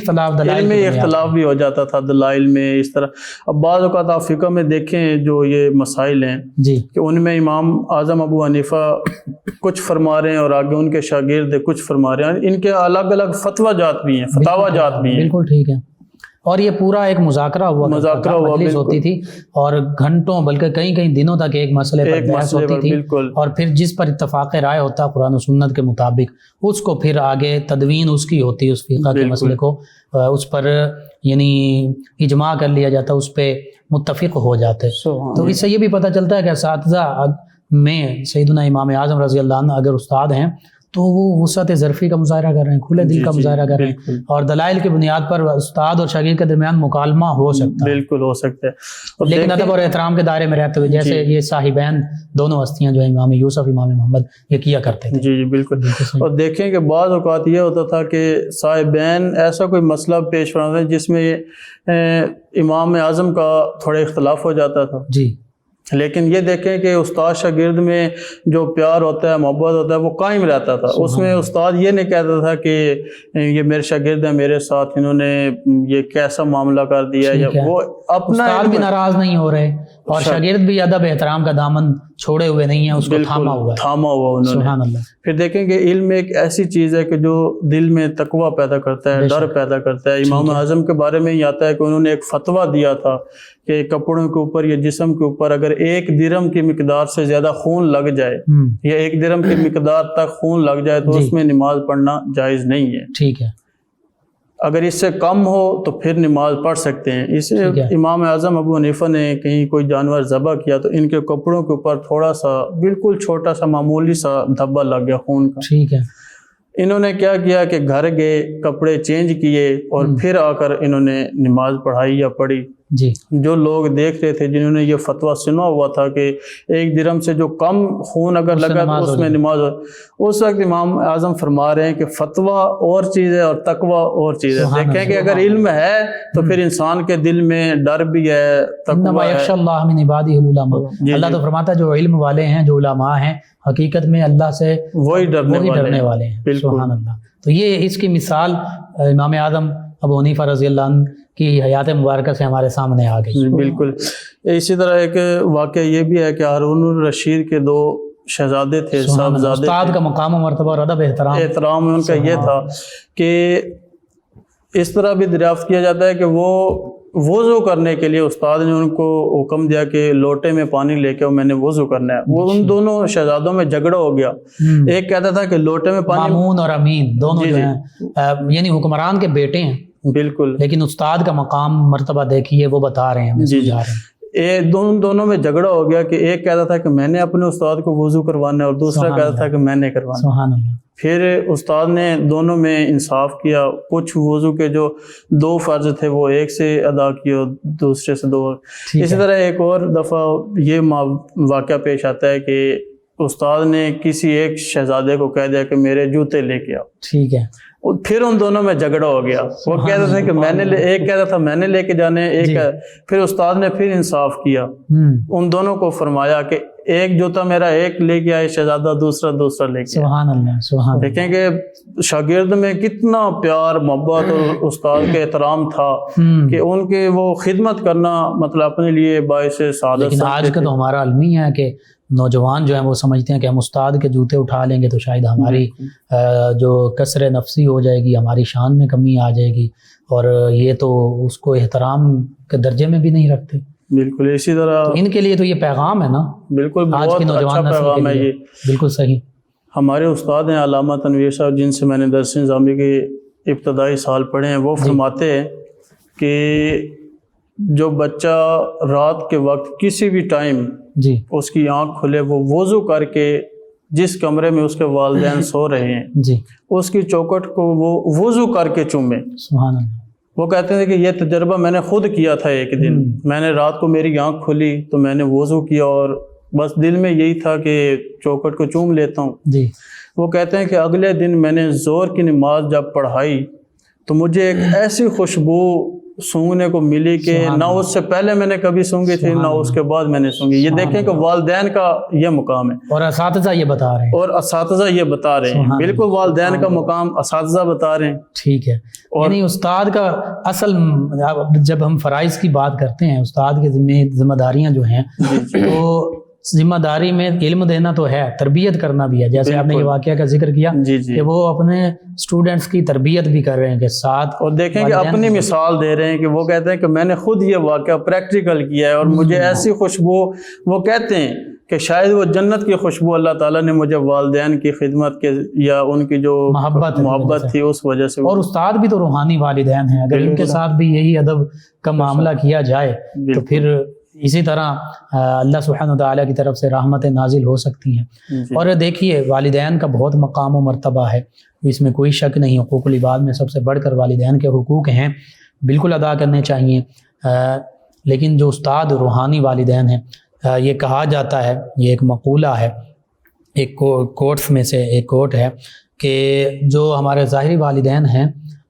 اختلاف بھی ہو جاتا تھا دلائل میں. اس طرح اب بعض اوقات آپ فقہ میں دیکھیں جو یہ مسائل ہیں جی کہ ان میں امام اعظم ابو حنیفہ کچھ فرما رہے ہیں اور آگے ان کے شاگرد کچھ فرما رہے ہیں، ان کے الگ الگ فتویٰ جات بھی ہیں، فتاوی جات بھی ہیں. بالکل ٹھیک ہے. اور یہ پورا ایک مذاکرہ ہوا مجلس ہوتی تھی، اور گھنٹوں بلکہ کئی دنوں تک ایک مسئلے پر بحث ہوتی تھی، اور پھر جس پر اتفاق رائے ہوتا قرآن و سنت کے مطابق اس کو پھر آگے تدوین اس کی ہوتی، اس فقہ کے مسئلے کو اس پر یعنی اجماع کر لیا جاتا، اس پہ متفق ہو جاتے. تو اس سے یہ بھی پتہ چلتا ہے کہ اساتذہ میں سیدنا امام اعظم رضی اللہ عنہ اگر استاد ہیں تو وہ وسعت ظرفی کا مظاہرہ کر رہے ہیں، کھلے دل کا مظاہرہ کر رہے ہیں، اور دلائل کی بنیاد پر استاد اور شاگرد کے درمیان مکالمہ ہو سکتا ہے، بالکل ہو سکتا ہے، لیکن ادب اور احترام کے دائرے میں رہتے ہوئے، جیسے یہ صاحبین دونوں ہستیاں جو ہیں امام یوسف امام محمد یہ کیا کرتے تھے۔ جی بالکل۔ اور دیکھیں کہ بعض اوقات یہ ہوتا تھا کہ صاحبین ایسا کوئی مسئلہ پیش فرما تھا جس میں امام اعظم کا تھوڑا اختلاف ہو جاتا تھا، جی، لیکن یہ دیکھیں کہ استاد شاگرد میں جو پیار ہوتا ہے، محبت ہوتا ہے، وہ قائم رہتا تھا۔ اس میں استاد یہ نہیں کہتا تھا کہ یہ میرے شاگرد ہیں، میرے ساتھ انہوں نے یہ کیسا معاملہ کر دیا، یا وہ اپنا استاد بھی ناراض نہیں ہو رہے اور شاگرد بھی ادب احترام کا دامن چھوڑے ہوئے نہیں ہیں، اس کو تھاما ہوا انہوں نے۔ سبحان اللہ۔ پھر دیکھیں کہ علم ایک ایسی چیز ہے کہ جو دل میں تقوی پیدا کرتا ہے، ڈر پیدا کرتا ہے۔ امام اعظم کے بارے میں یہ آتا ہے کہ انہوں نے ایک فتویٰ دیا تھا کہ کپڑوں کے اوپر یا جسم کے اوپر اگر 1 درہم کی مقدار سے زیادہ خون لگ جائے یا 1 درہم کی مقدار تک خون لگ جائے تو اس میں نماز پڑھنا جائز نہیں ہے، ٹھیک ہے، اگر اس سے کم ہو تو پھر نماز پڑھ سکتے ہیں۔ اسے امام اعظم ابو حنیفہ نے کہیں کوئی جانور ذبح کیا تو ان کے کپڑوں کے اوپر تھوڑا سا بالکل چھوٹا سا معمولی سا دھبا لگ گیا خون کا، ٹھیک ہے، انہوں نے کیا کیا کہ گھر گئے، کپڑے چینج کیے اور پھر آ کر انہوں نے نماز پڑھائی یا پڑھی۔ جی، جو لوگ دیکھ رہے تھے، جنہوں نے یہ فتویٰ سنا ہوا تھا کہ 1 درہم سے جو کم خون اگر لگا تو اس میں نماز ہو، اس وقت امام اعظم فرما رہے ہیں کہ فتویٰ اور چیز ہے اور تقویٰ اور چیز ہے۔ دیکھیں کہ اگر علم ہے تو پھر انسان کے دل میں ڈر بھی ہے، تقویٰ ہے۔ یخشی اللہ من عبادہ العلماء، اللہ تو فرماتا ہے جو علم والے ہیں، جو علماء ہیں، حقیقت میں اللہ سے وہی ڈرنے والے ہیں۔ سبحان اللہ۔ تو یہ اس کی مثال امام اعظم ابو حنیفہ رضی اللہ عنہ کی حیات مبارکہ سے ہمارے سامنے آ گئی۔ بالکل۔ اسی طرح ایک واقعہ یہ بھی ہے کہ ہارون الرشید کے 2 شہزادے تھے، صاحبزادے، استاد کا مقام و مرتبہ اور ادب احترام ان کا یہ تھا کہ اس طرح بھی دریافت کیا جاتا ہے کہ وہ وضو کرنے کے لیے استاد نے ان کو حکم دیا کہ لوٹے میں پانی لے کے میں نے وضو کرنا ہے۔ وہ ان دونوں شہزادوں میں جھگڑا ہو گیا، ایک کہتا تھا کہ لوٹے میں پانی، مامون اور امین دونوں جو ہیں یعنی حکمران کے بیٹے ہیں، بالکل، لیکن استاد کا مقام مرتبہ دیکھیے وہ بتا رہے ہیں۔ دونوں میں جھگڑا ہو گیا کہ ایک کہتا تھا کہ میں نے اپنے استاد کو وضو کروانا ہے اور دوسرا کہتا تھا کہ میں نے کروانا۔ سبحان اللہ۔ پھر استاد نے دونوں میں انصاف کیا، کچھ وضو کے جو 2 فرض تھے وہ ایک سے ادا کیے اور دوسرے سے 2۔ اسی طرح ایک اور دفعہ یہ واقعہ پیش آتا ہے کہ استاد نے کسی ایک شہزادے کو کہہ دیا کہ میرے جوتے لے کے آؤ، ٹھیک ہے، پھر ان دونوں میں جھگڑا ہو گیا، وہ کہتا تھا کہ ایک کہتا تھا میں نے لے کے جانے، ایک پھر استاد نے پھر انصاف کیا، ان دونوں کو فرمایا کہ ایک جوتا میرا ایک لے کے آئے شہزادہ، دوسرا لے کے۔ سبحان اللہ، سبحان اللہ۔ دیکھیں کہ شاگرد میں کتنا پیار، محبت اور استاد کے احترام تھا کہ ان کے وہ خدمت کرنا مطلب اپنے لیے باعث سعادت۔ لیکن آج کا تو ہمارا علم ہی ہے کہ نوجوان جو ہیں وہ سمجھتے ہیں کہ ہم استاد کے جوتے اٹھا لیں گے تو شاید ہماری جو کسر نفسی ہو جائے گی، ہماری شان میں کمی آ جائے گی، اور یہ تو اس کو احترام کے درجے میں بھی نہیں رکھتے۔ بالکل اسی طرح ان کے لیے تو یہ پیغام ہے نا، بالکل آج کی نوجوان نسل کے لیے یہ بالکل صحیح۔ ہمارے استاد ہیں علامہ تنویر صاحب، جن سے میں نے درس نظامی کے ابتدائی سال پڑھے ہیں، وہ فرماتے ہیں کہ جو بچہ رات کے وقت کسی بھی ٹائم جی اس کی آنکھ کھلے، وہ وضو کر کے جس کمرے میں اس کے والدین سو رہے ہیں جی اس کی چوکٹ کو وہ وضو کر کے چومے۔ سبحان اللہ۔ وہ کہتے ہیں کہ یہ تجربہ میں نے خود کیا تھا، ایک دن میں نے رات کو میری آنکھ کھلی تو میں نے وضو کیا اور بس دل میں یہی تھا کہ چوکٹ کو چوم لیتا ہوں۔ جی وہ کہتے ہیں کہ اگلے دن میں نے زور کی نماز جب پڑھائی تو مجھے ایک ایسی خوشبو سونگنے کو ملی کہ نہ اس سے پہلے میں نے کبھی سونگی تھی نہ اس کے بعد میں نے سونگی۔ یہ دیکھیں کہ والدین کا یہ مقام ہے، اور اساتذہ یہ بتا رہے ہیں، بالکل والدین کا مقام اساتذہ بتا رہے ہیں۔ ٹھیک ہے، یعنی استاد کا اصل، جب ہم فرائض کی بات کرتے ہیں، استاد کے ذمہ داریاں جو ہیں، تو ذمہ داری میں علم دینا تو ہے، تربیت کرنا بھی ہے، جیسے آپ نے یہ واقعہ کا ذکر کیا کہ وہ اپنے اسٹوڈنٹس کی تربیت بھی کر رہے ہیں کہ ساتھ، اور دیکھیں کہ اپنی مثال دے رہے ہیں کہ وہ کہتے ہیں کہ میں نے خود یہ واقعہ پریکٹیکل کیا ہے اور مجھے ایسی خوشبو، وہ کہتے ہیں کہ شاید وہ جنت کی خوشبو اللہ تعالیٰ نے مجھے والدین کی خدمت کے یا ان کی جو محبت تھی اس وجہ سے۔ اور استاد بھی تو روحانی والدین ہیں، اگر ان کے ساتھ بھی یہی ادب کا معاملہ کیا جائے تو پھر اسی طرح اللہ سبحانہ وتعالیٰ کی طرف سے رحمت نازل ہو سکتی ہیں. جی اور دیکھیے والدین کا بہت مقام و مرتبہ ہے، اس میں کوئی شک نہیں. حقوق العباد میں سب سے بڑھ کر والدین کے حقوق ہیں، بالکل ادا کرنے چاہیے. لیکن جو استاد روحانی والدین ہیں، یہ کہا جاتا ہے، یہ ایک مقولہ ہے، ایک کوٹس میں سے ایک کوٹ ہے کہ جو ہمارے ظاہری والدین ہیں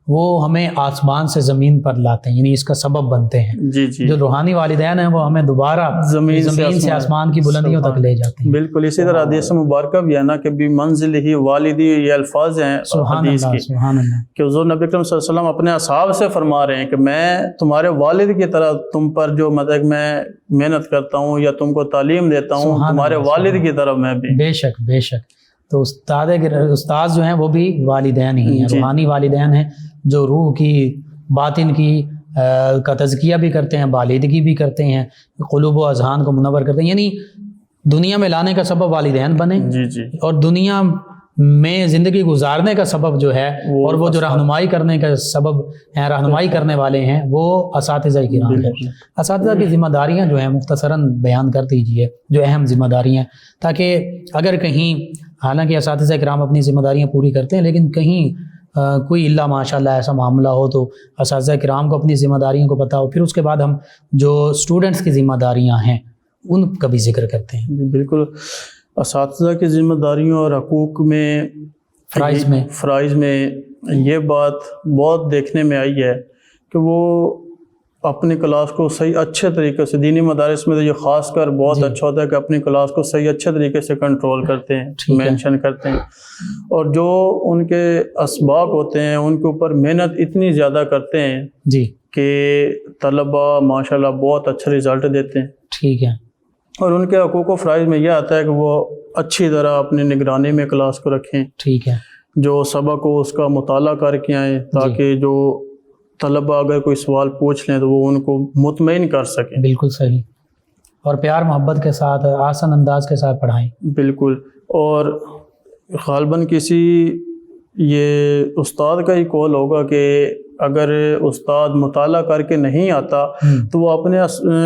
وہ ہمیں آسمان سے زمین پر لاتے ہیں، یعنی اس کا سبب بنتے ہیں. جی جی جو روحانی والدین ہیں وہ ہمیں دوبارہ زمین سے آسمان کی بلندیوں تک لے جاتے ہیں. بالکل اسی طرح حدیث مبارکہ بھی ہے نا کہ بھی منزل ہی والدی، یہ الفاظ ہیں سبحان حدیث اللہ کی سبحان اللہ. کہ حضور نبی اکرم صلی اللہ علیہ وسلم اپنے اصحاب سے فرما رہے ہیں کہ میں تمہارے والد کی طرح تم پر جو مطلب میں محنت کرتا ہوں یا تم کو تعلیم دیتا ہوں، سبحان تمہارے اللہ، والد کی طرح میں بھی. بے شک بے شک. تو استاد جو ہیں وہ بھی والدین ہی ہیں، جی. روحانی والدین ہیں جو روح کی باطن کی کا تزکیہ بھی کرتے ہیں، بالیدگی بھی کرتے ہیں، قلوب و اذہان کو منور کرتے ہیں. یعنی دنیا میں لانے کا سبب والدین بنے، جی جی اور دنیا میں زندگی گزارنے کا سبب جو ہے اور وہ جو رہنمائی کرنے کا سبب ہیں، رہنمائی کرنے والے ہیں، وہ اساتذہ کرام ہیں. اساتذہ کی ذمہ داریاں جو ہیں مختصراً بیان کر دیجئے، جو اہم ذمہ داریاں، تاکہ اگر کہیں، حالانکہ اساتذہ کرام اپنی ذمہ داریاں پوری کرتے ہیں، لیکن کہیں کوئی اللہ ماشاء اللہ ایسا معاملہ ہو تو اساتذہ کرام کو اپنی ذمہ داریوں کو پتہ ہو. پھر اس کے بعد ہم جو اسٹوڈنٹس کی ذمہ داریاں ہیں ان کا بھی ذکر کرتے ہیں. بالکل. اساتذہ کی ذمہ داریوں اور حقوق میں فرائض میں یہ بات بہت دیکھنے میں آئی ہے کہ وہ اپنی کلاس کو صحیح اچھے طریقے سے، دینی مدارس میں تو یہ خاص کر بہت اچھا ہوتا ہے کہ اپنی کلاس کو صحیح اچھے طریقے سے کنٹرول کرتے ہیں، مینشن کرتے ہیں، اور جو ان کے اسباق ہوتے ہیں ان کے اوپر محنت اتنی زیادہ کرتے ہیں جی کہ طلبہ ماشاءاللہ بہت اچھا رزلٹ دیتے ہیں. ٹھیک ہے. اور ان کے حقوق و فرائض میں یہ آتا ہے کہ وہ اچھی طرح اپنی نگرانی میں کلاس کو رکھیں، ٹھیک ہے. جو سبق ہو اس کا مطالعہ کر کے آئیں، تاکہ جو طلبہ اگر کوئی سوال پوچھ لیں تو وہ ان کو مطمئن کر سکیں. بالکل صحیح. اور پیار محبت کے ساتھ، آسان انداز کے ساتھ پڑھائیں. بالکل. اور غالباً کسی یہ استاد کا ہی قول ہوگا کہ اگر استاد مطالعہ کر کے نہیں آتا تو وہ اپنے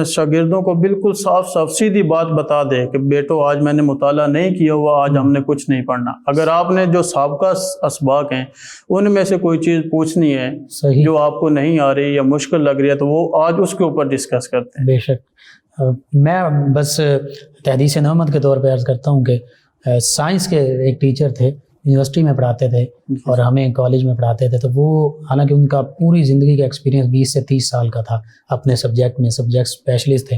شاگردوں کو بالکل صاف صاف سیدھی بات بتا دے کہ بیٹو آج میں نے مطالعہ نہیں کیا ہوا، آج ہم نے کچھ نہیں پڑھنا. اگر آپ نے جو سابقہ اسباق ہیں ان میں سے کوئی چیز پوچھنی ہے جو آپ کو نہیں آ رہی یا مشکل لگ رہی ہے تو وہ آج اس کے اوپر ڈسکس کرتے ہیں. بے شک. میں بس تحدیث نعمت کے طور پہ عرض کرتا ہوں کہ سائنس کے ایک ٹیچر تھے، یونیورسٹی میں پڑھاتے تھے اور ہمیں کالج میں پڑھاتے تھے. تو وہ حالانکہ ان کا پوری زندگی کا ایکسپیرینس 20 سے 30 سال کا تھا اپنے سبجیکٹ میں، سبجیکٹ اسپیشلسٹ تھے،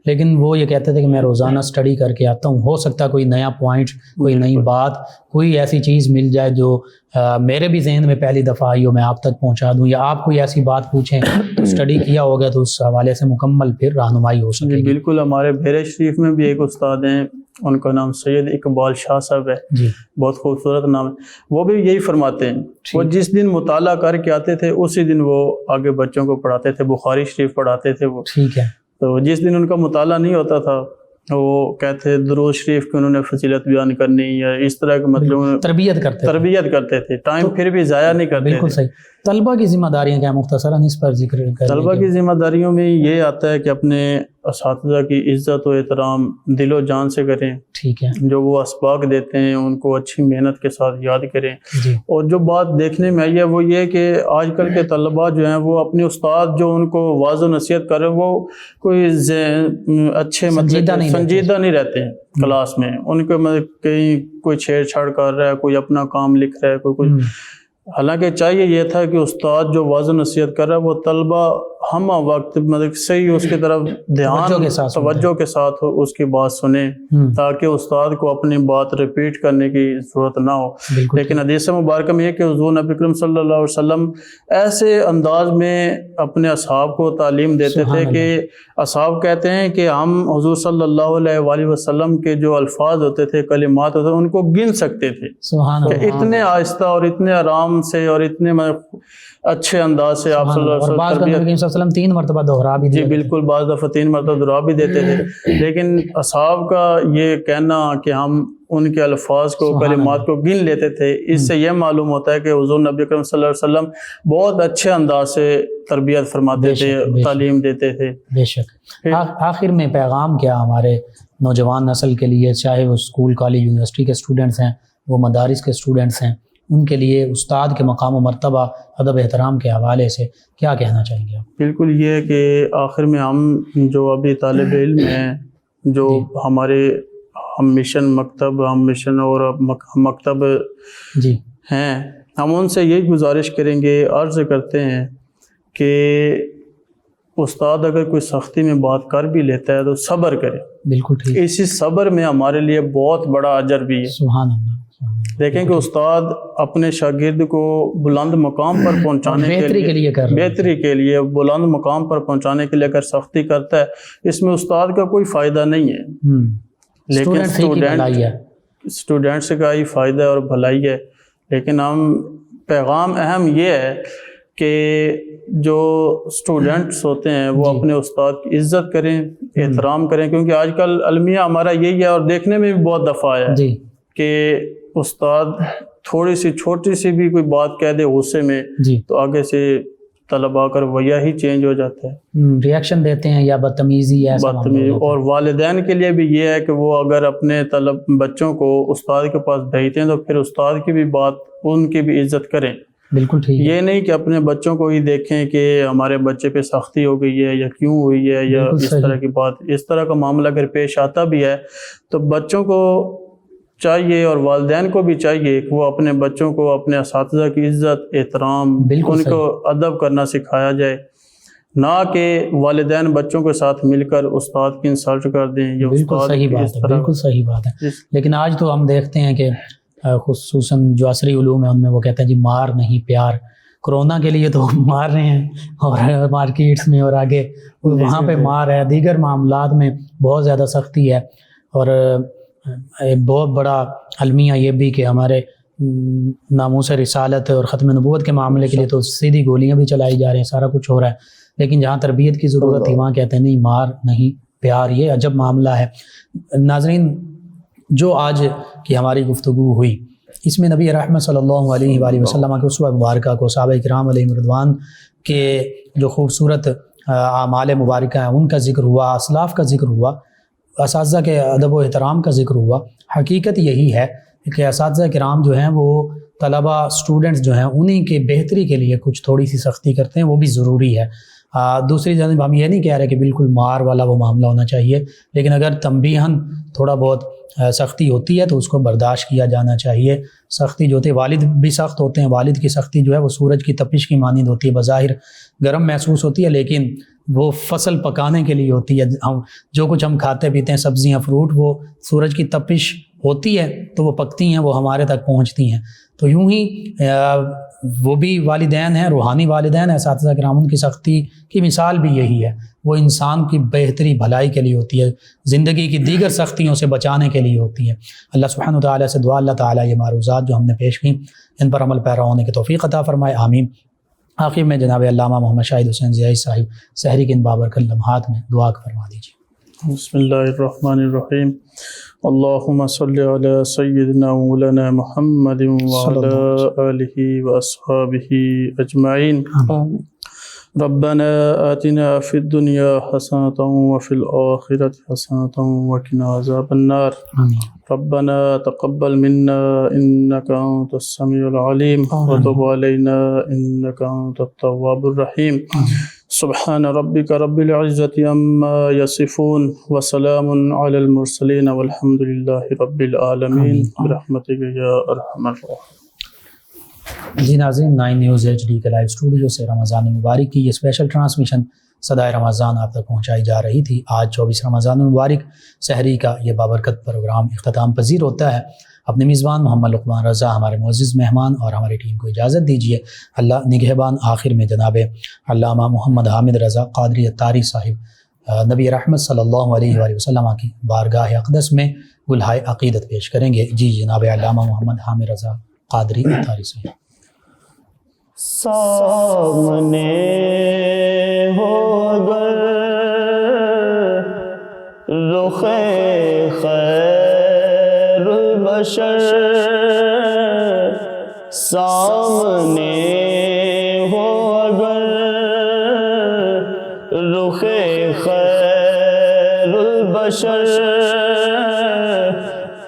لیکن وہ یہ کہتے تھے کہ میں روزانہ اسٹڈی کر کے آتا ہوں، ہو سکتا ہے کوئی نیا پوائنٹ، کوئی نئی بات، کوئی ایسی چیز مل جائے جو میرے بھی ذہن میں پہلی دفعہ آئی ہو، میں آپ تک پہنچا دوں، یا آپ کوئی ایسی بات پوچھیں تو اسٹڈی کیا ہوگا تو اس حوالے سے مکمل پھر رہنمائی ہو سکے گی. بالکل. ہمارے بحیرہ شریف میں بھی ایک استاد ہیں، ان کا نام سید اقبال شاہ صاحب ہے، جی بہت خوبصورت نام ہے. وہ بھی یہی فرماتے ہیں، وہ جس دن مطالعہ کر کے آتے تھے اسی دن وہ آگے بچوں کو پڑھاتے تھے. بخاری شریف پڑھاتے تھے وہ. ٹھیک ہے. تو جس دن ان کا مطالعہ نہیں ہوتا تھا وہ کہتے درود شریف کی انہوں نے فضیلت بیان کرنی یا اس طرح کے مطلب تربیت کرتے تھے. ٹائم پھر بھی ضائع نہیں کرتے. بالکل صحیح. طلبہ کی ذمہ داریاں کیا مختصراً اس پر ذکر کریں؟ طلبہ کی ذمہ داریوں میں یہ آتا ہے کہ اپنے اساتذہ کی عزت و احترام دل و جان سے کریں. ٹھیک ہے. جو وہ اسباق دیتے ہیں ان کو اچھی محنت کے ساتھ یاد کریں. جی. اور جو بات دیکھنے میں آئی ہے وہ یہ کہ آج کل کے طلباء جو ہیں وہ اپنے استاد جو ان کو واعظ و نصیحت کر رہے ہیں وہ کوئی اچھے سنجیدہ نہیں رہتے ہیں کلاس میں. ان کو کہیں کوئی چھیڑ چھاڑ کر رہا ہے، کوئی اپنا کام لکھ رہا ہے، کوئی حالانکہ چاہیے یہ تھا کہ استاد جو واعظ و نصیحت کر رہا ہے وہ طلبہ ہم وقت مطلب صحیح اس کی طرف دھیان توجہ کے ساتھ اس کی بات سنیں تاکہ استاد کو اپنی بات ریپیٹ کرنے کی ضرورت نہ ہو. لیکن حدیث مبارکہ میں یہ کہ حضور نبی اکرم صلی اللہ علیہ وسلم ایسے انداز میں اپنے اصحاب کو تعلیم دیتے تھے کہ اصحاب کہتے ہیں کہ ہم حضور صلی اللہ علیہ وآلہ وسلم کے جو الفاظ ہوتے تھے، کلمات ہوتے تھے، ان کو گن سکتے تھے کہ اتنے آہستہ اور اتنے آرام سے اور اتنے اچھے انداز سے آپ صلی اللہ علیہ وسلم وسلم 3 مرتبہ دوہرا بھی جی دیا بالکل، بعض دفعہ 3 مرتبہ دہرا بھی دیتے تھے، لیکن اصحاب کا یہ کہنا کہ ہم ان کے الفاظ کو کلمات کو گن لیتے تھے، اس سے یہ معلوم ہوتا ہے کہ حضور نبی اکرم صلی اللہ علیہ وسلم بہت اچھے انداز سے تربیت فرماتے تھے، تعلیم دیتے تھے۔ بے شک۔ آخر میں پیغام کیا ہمارے نوجوان نسل کے لیے، چاہے وہ اسکول کالج یونیورسٹی کے اسٹوڈنٹس ہیں، وہ مدارس کے اسٹوڈنٹس ہیں، ان کے لیے استاد کے مقام و مرتبہ، ادب احترام کے حوالے سے کیا کہنا چاہیں گے آپ؟ بالکل یہ ہے کہ آخر میں ہم جو ابھی طالب علم ہیں، جو ہمارے ہم مشن مکتب، ہم مشن اور مکتب جی ہیں، ہم ان سے یہی گزارش کریں گے، عرض کرتے ہیں کہ استاد اگر کوئی سختی میں بات کر بھی لیتا ہے تو صبر کرے۔ بالکل ٹھیک، اسی صبر میں ہمارے لیے بہت بڑا اجر بھی ہے۔ سبحان اللہ۔ دیکھیں کہ استاد اپنے شاگرد کو بلند مقام پر پہنچانے بہتری کے لیے کر رہا ہے، بہتری کے لیے بلند مقام پر پہنچانے کے لیے اگر سختی کرتا ہے، اس میں استاد کا کوئی فائدہ نہیں ہے، لیکن اسٹوڈنٹس کا ہی فائدہ اور بھلائی ہے۔ لیکن ہم پیغام اہم یہ ہے کہ جو اسٹوڈنٹس ہوتے ہیں وہ اپنے استاد کی عزت کریں، احترام کریں، کیونکہ آج کل المیہ ہمارا یہی ہے، اور دیکھنے میں بھی بہت دفعہ آیا ہے کہ استاد تھوڑی سی چھوٹی سی بھی کوئی بات کہہ دے غصے میں تو آگے سے طلباء کا رویہ ہی چینج ہو جاتا ہے، ریاکشن دیتے ہیں یا بدتمیزی۔ اور والدین کے لیے بھی یہ ہے کہ وہ اگر اپنے بچوں کو استاد کے پاس بھیجتے ہیں تو پھر استاد کی بھی بات، ان کی بھی عزت کریں۔ بالکل ٹھیک، یہ نہیں کہ اپنے بچوں کو ہی دیکھیں کہ ہمارے بچے پہ سختی ہو گئی ہے یا کیوں ہوئی ہے یا اس طرح کی بات، اس طرح کا معاملہ اگر پیش آتا بھی ہے تو بچوں کو چاہیے اور والدین کو بھی چاہیے کہ وہ اپنے بچوں کو اپنے اساتذہ کی عزت، احترام، ان کو ادب کرنا سکھایا جائے، نہ کہ والدین بچوں کے ساتھ مل کر استاد کی انسلٹ کر دیں۔ یہ بالکل صحیح بات ہے، بالکل صحیح بات ہے۔ لیکن آج تو ہم دیکھتے ہیں کہ خصوصاً جو عصری علوم ہے ان میں وہ کہتے ہیں جی مار نہیں پیار۔ کرونا کے لیے تو مار رہے ہیں، اور مارکیٹس میں اور آگے وہاں پہ مار ہے، دیگر معاملات میں بہت زیادہ سختی ہے، اور بہت بڑا المیہ یہ بھی کہ ہمارے ناموس رسالت اور ختم نبوت کے معاملے کے لیے تو سیدھی گولیاں بھی چلائی جا رہی ہیں، سارا کچھ ہو رہا ہے، لیکن جہاں تربیت کی ضرورت تھی وہاں کہتے ہیں نہیں مار نہیں پیار۔ یہ عجب معاملہ ہے۔ ناظرین، جو آج کی ہماری گفتگو ہوئی اس میں نبی رحمت صلی اللہ علیہ وآلہ وسلم کے اسوہ مبارکہ کو، صحابہ کرام علیہم رضوان کے جو خوبصورت اعمال مبارکہ ہیں ان کا ذکر ہوا، اسلاف کا ذکر ہوا، اساتذہ کے ادب و احترام کا ذکر ہوا۔ حقیقت یہی ہے کہ اساتذہ کرام جو ہیں وہ طلباء، اسٹوڈنٹس جو ہیں انہی کے بہتری کے لیے کچھ تھوڑی سی سختی کرتے ہیں، وہ بھی ضروری ہے۔ دوسری جانب ہم یہ نہیں کہہ رہے کہ بالکل مار والا وہ معاملہ ہونا چاہیے، لیکن اگر تنبیہاً تھوڑا بہت سختی ہوتی ہے تو اس کو برداشت کیا جانا چاہیے۔ سختی جو ہوتی ہے، والد بھی سخت ہوتے ہیں، والد کی سختی جو ہے وہ سورج کی تپش کی مانند ہوتی ہے، بظاہر گرم محسوس ہوتی ہے لیکن وہ فصل پکانے کے لیے ہوتی ہے۔ ہم جو کچھ ہم کھاتے پیتے ہیں، سبزیاں، فروٹ، وہ سورج کی تپش ہوتی ہے تو وہ پکتی ہیں، وہ ہمارے تک پہنچتی ہیں۔ تو یوں ہی وہ بھی والدین ہیں، روحانی والدین ہیں، اساتذہ کرام، ان کی سختی کی مثال بھی یہی ہے، وہ انسان کی بہتری بھلائی کے لیے ہوتی ہے، زندگی کی دیگر سختیوں سے بچانے کے لیے ہوتی ہے۔ اللہ سبحانہ وتعالیٰ سے دعا، اللہ تعالیٰ یہ معروضات جو ہم نے پیش کی ان پر عمل پیرا ہونے کی توفیق عطا فرمائے، آمین۔ آخر میں جناب علامہ محمد شاہد حسین ضیائی صاحب سحری کے ان بابرکت لمحات میں دعا فرما دیجیے۔ بسم اللہ الرحمن الرحیم، اللہم صلی علی سیدنا مولانا محمد وعلی آلہ واصحابہ اجمعین۔ ربنا آتنا فی الدنیا حسنۃ وفی الآخرۃ حسنۃ وقنا عذاب النار۔ ربنا تقبل منا انک انت السمیع العلیم وتب علینا انک انت التواب الرحیم۔ سبحان ربک رب العزۃ عما یصفون وسلام علی المرسلین والحمد للہ رب العالمین برحمتک یا ارحم الراحمین۔ جی ناظرین، 9 نیوز HD کے لائیو اسٹوڈیو سے رمضان المبارک کی یہ اسپیشل ٹرانسمیشن صدائے رمضان آپ تک پہنچائی جا رہی تھی۔ آج 24 رمضان المبارک سحری کا یہ بابرکت پروگرام اختتام پذیر ہوتا ہے۔ اپنے میزبان محمد لقمان رضا، ہمارے معزز مہمان اور ہماری ٹیم کو اجازت دیجیے۔ اللہ نگہبان۔ آخر میں جناب علامہ محمد حامد رضا قادری اتاری صاحب نبی رحمت صلی اللہ علیہ وآلہ وسلم کی بارگاہ اقدس میں گلہائے عقیدت پیش کریں گے۔ جی جناب علامہ محمد حامد رضا قادری اتاری صاحب۔ سامنے ہو اگر رخ خیر البشر، سامنے ہو اگر رخ خیر البشر،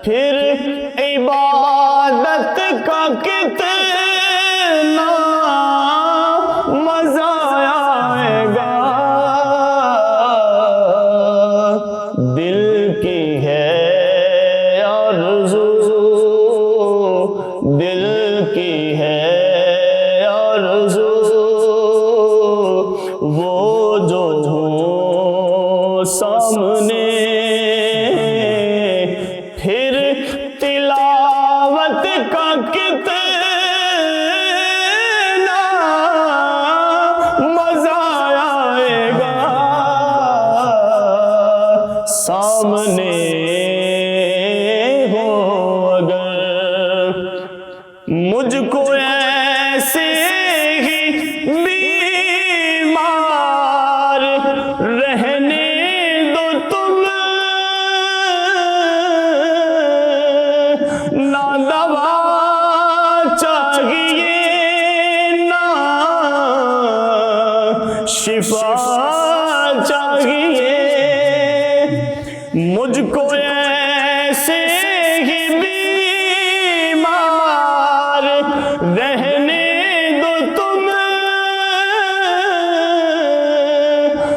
پھر عبادت کا کتنا مزہ آئے گا، دل کی ہے آرزو، دل کی ہے آرزو، وہ جو ہوں سامنے، پھر تلاوت کا کتنا مزہ آئے گا، سامنے ہو اگر مجھ کو ایسے ہی بیمار رہنے دو تم، نہ دوا چاہیے نہ شفا چاہیے، مجھ کو ایسے ہی بیمار رہنے دو تم،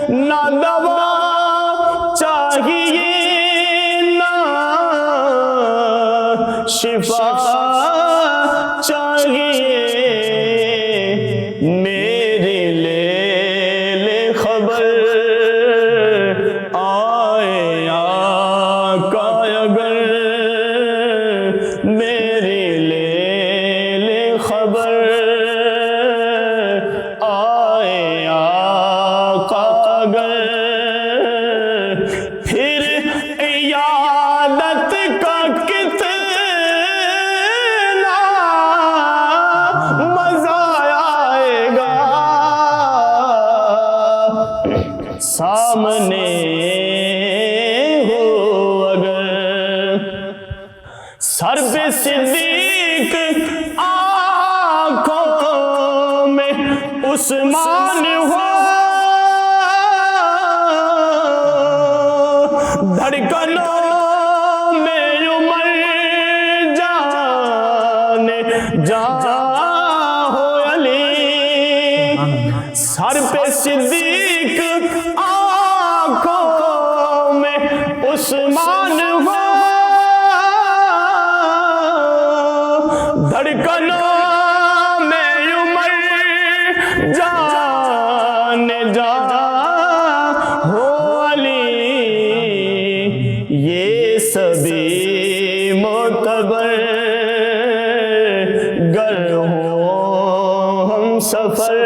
نہ دوا چاہیے نہ شفا چاہیے، میری لے خبر آئے آقا اگر، میری لے خبر آئے آقا اگر، پھر عیادت کا کتنا مزہ آئے گا، سامنے ہو اگر سر پہ صدیق آنکھوں میں عثمان ہو، دھڑکنوں میں عمر جان ہو علی، سر پہ صدیق آنکھوں میں عثمان ہو، دھڑکنوں میں عمر جان ہو علی، یہ سبھی معتبر گر ہوں ہم سفر،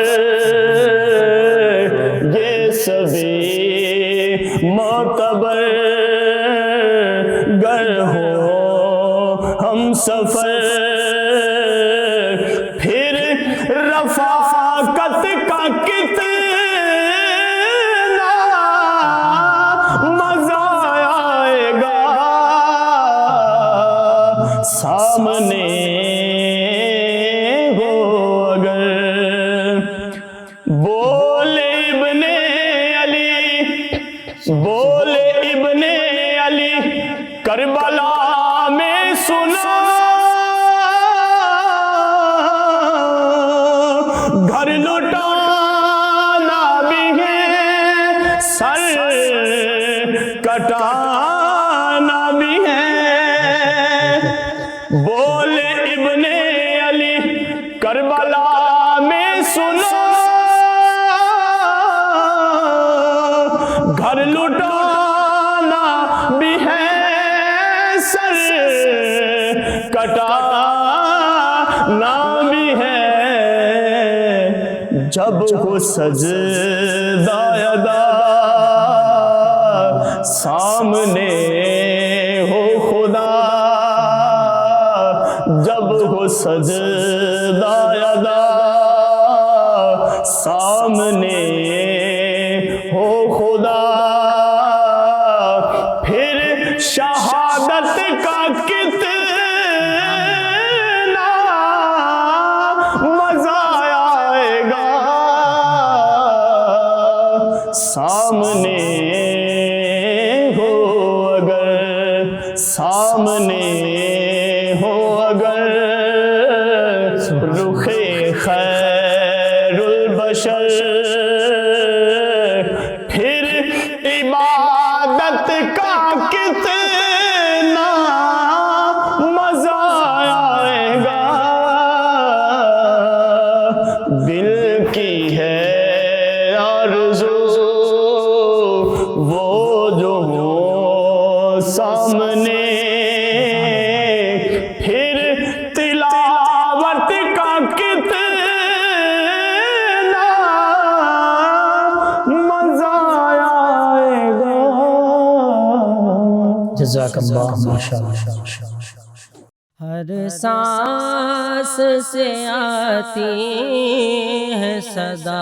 یہ سبھی معتبر گر ہوں ہم سفر، پھر رفاقت کا کتنا مزہ آئے گا، سامنے ہو اگر بولے ابن علی، بولے ابن علی کربلا میں سنا، گھر لٹانا بھی ہے سر کٹانا بھی ہے، بولے ابن علی کربلا میں سنا، گھر لٹانا بھی ہے سر کٹانا بھی ہے، جب ہو سجدہ ادا سامنے ہو خدا، جب ہو سجدہ ادا سامنے ہو خدا پھر شہادت کا کتنا مزہ آئے گا سامنے ہو اگر سامنے ہو اگر رخ خیر البشر پھر عبادت کا کتنا مزہ آئے گا دل کی ہے آرزو وہ جو ہو سامنے پھر تلاوت کا کتنا مزہ آئے گا. جزاک اللہ ماشاءاللہ. ہر سانس سے آتی ہے صدا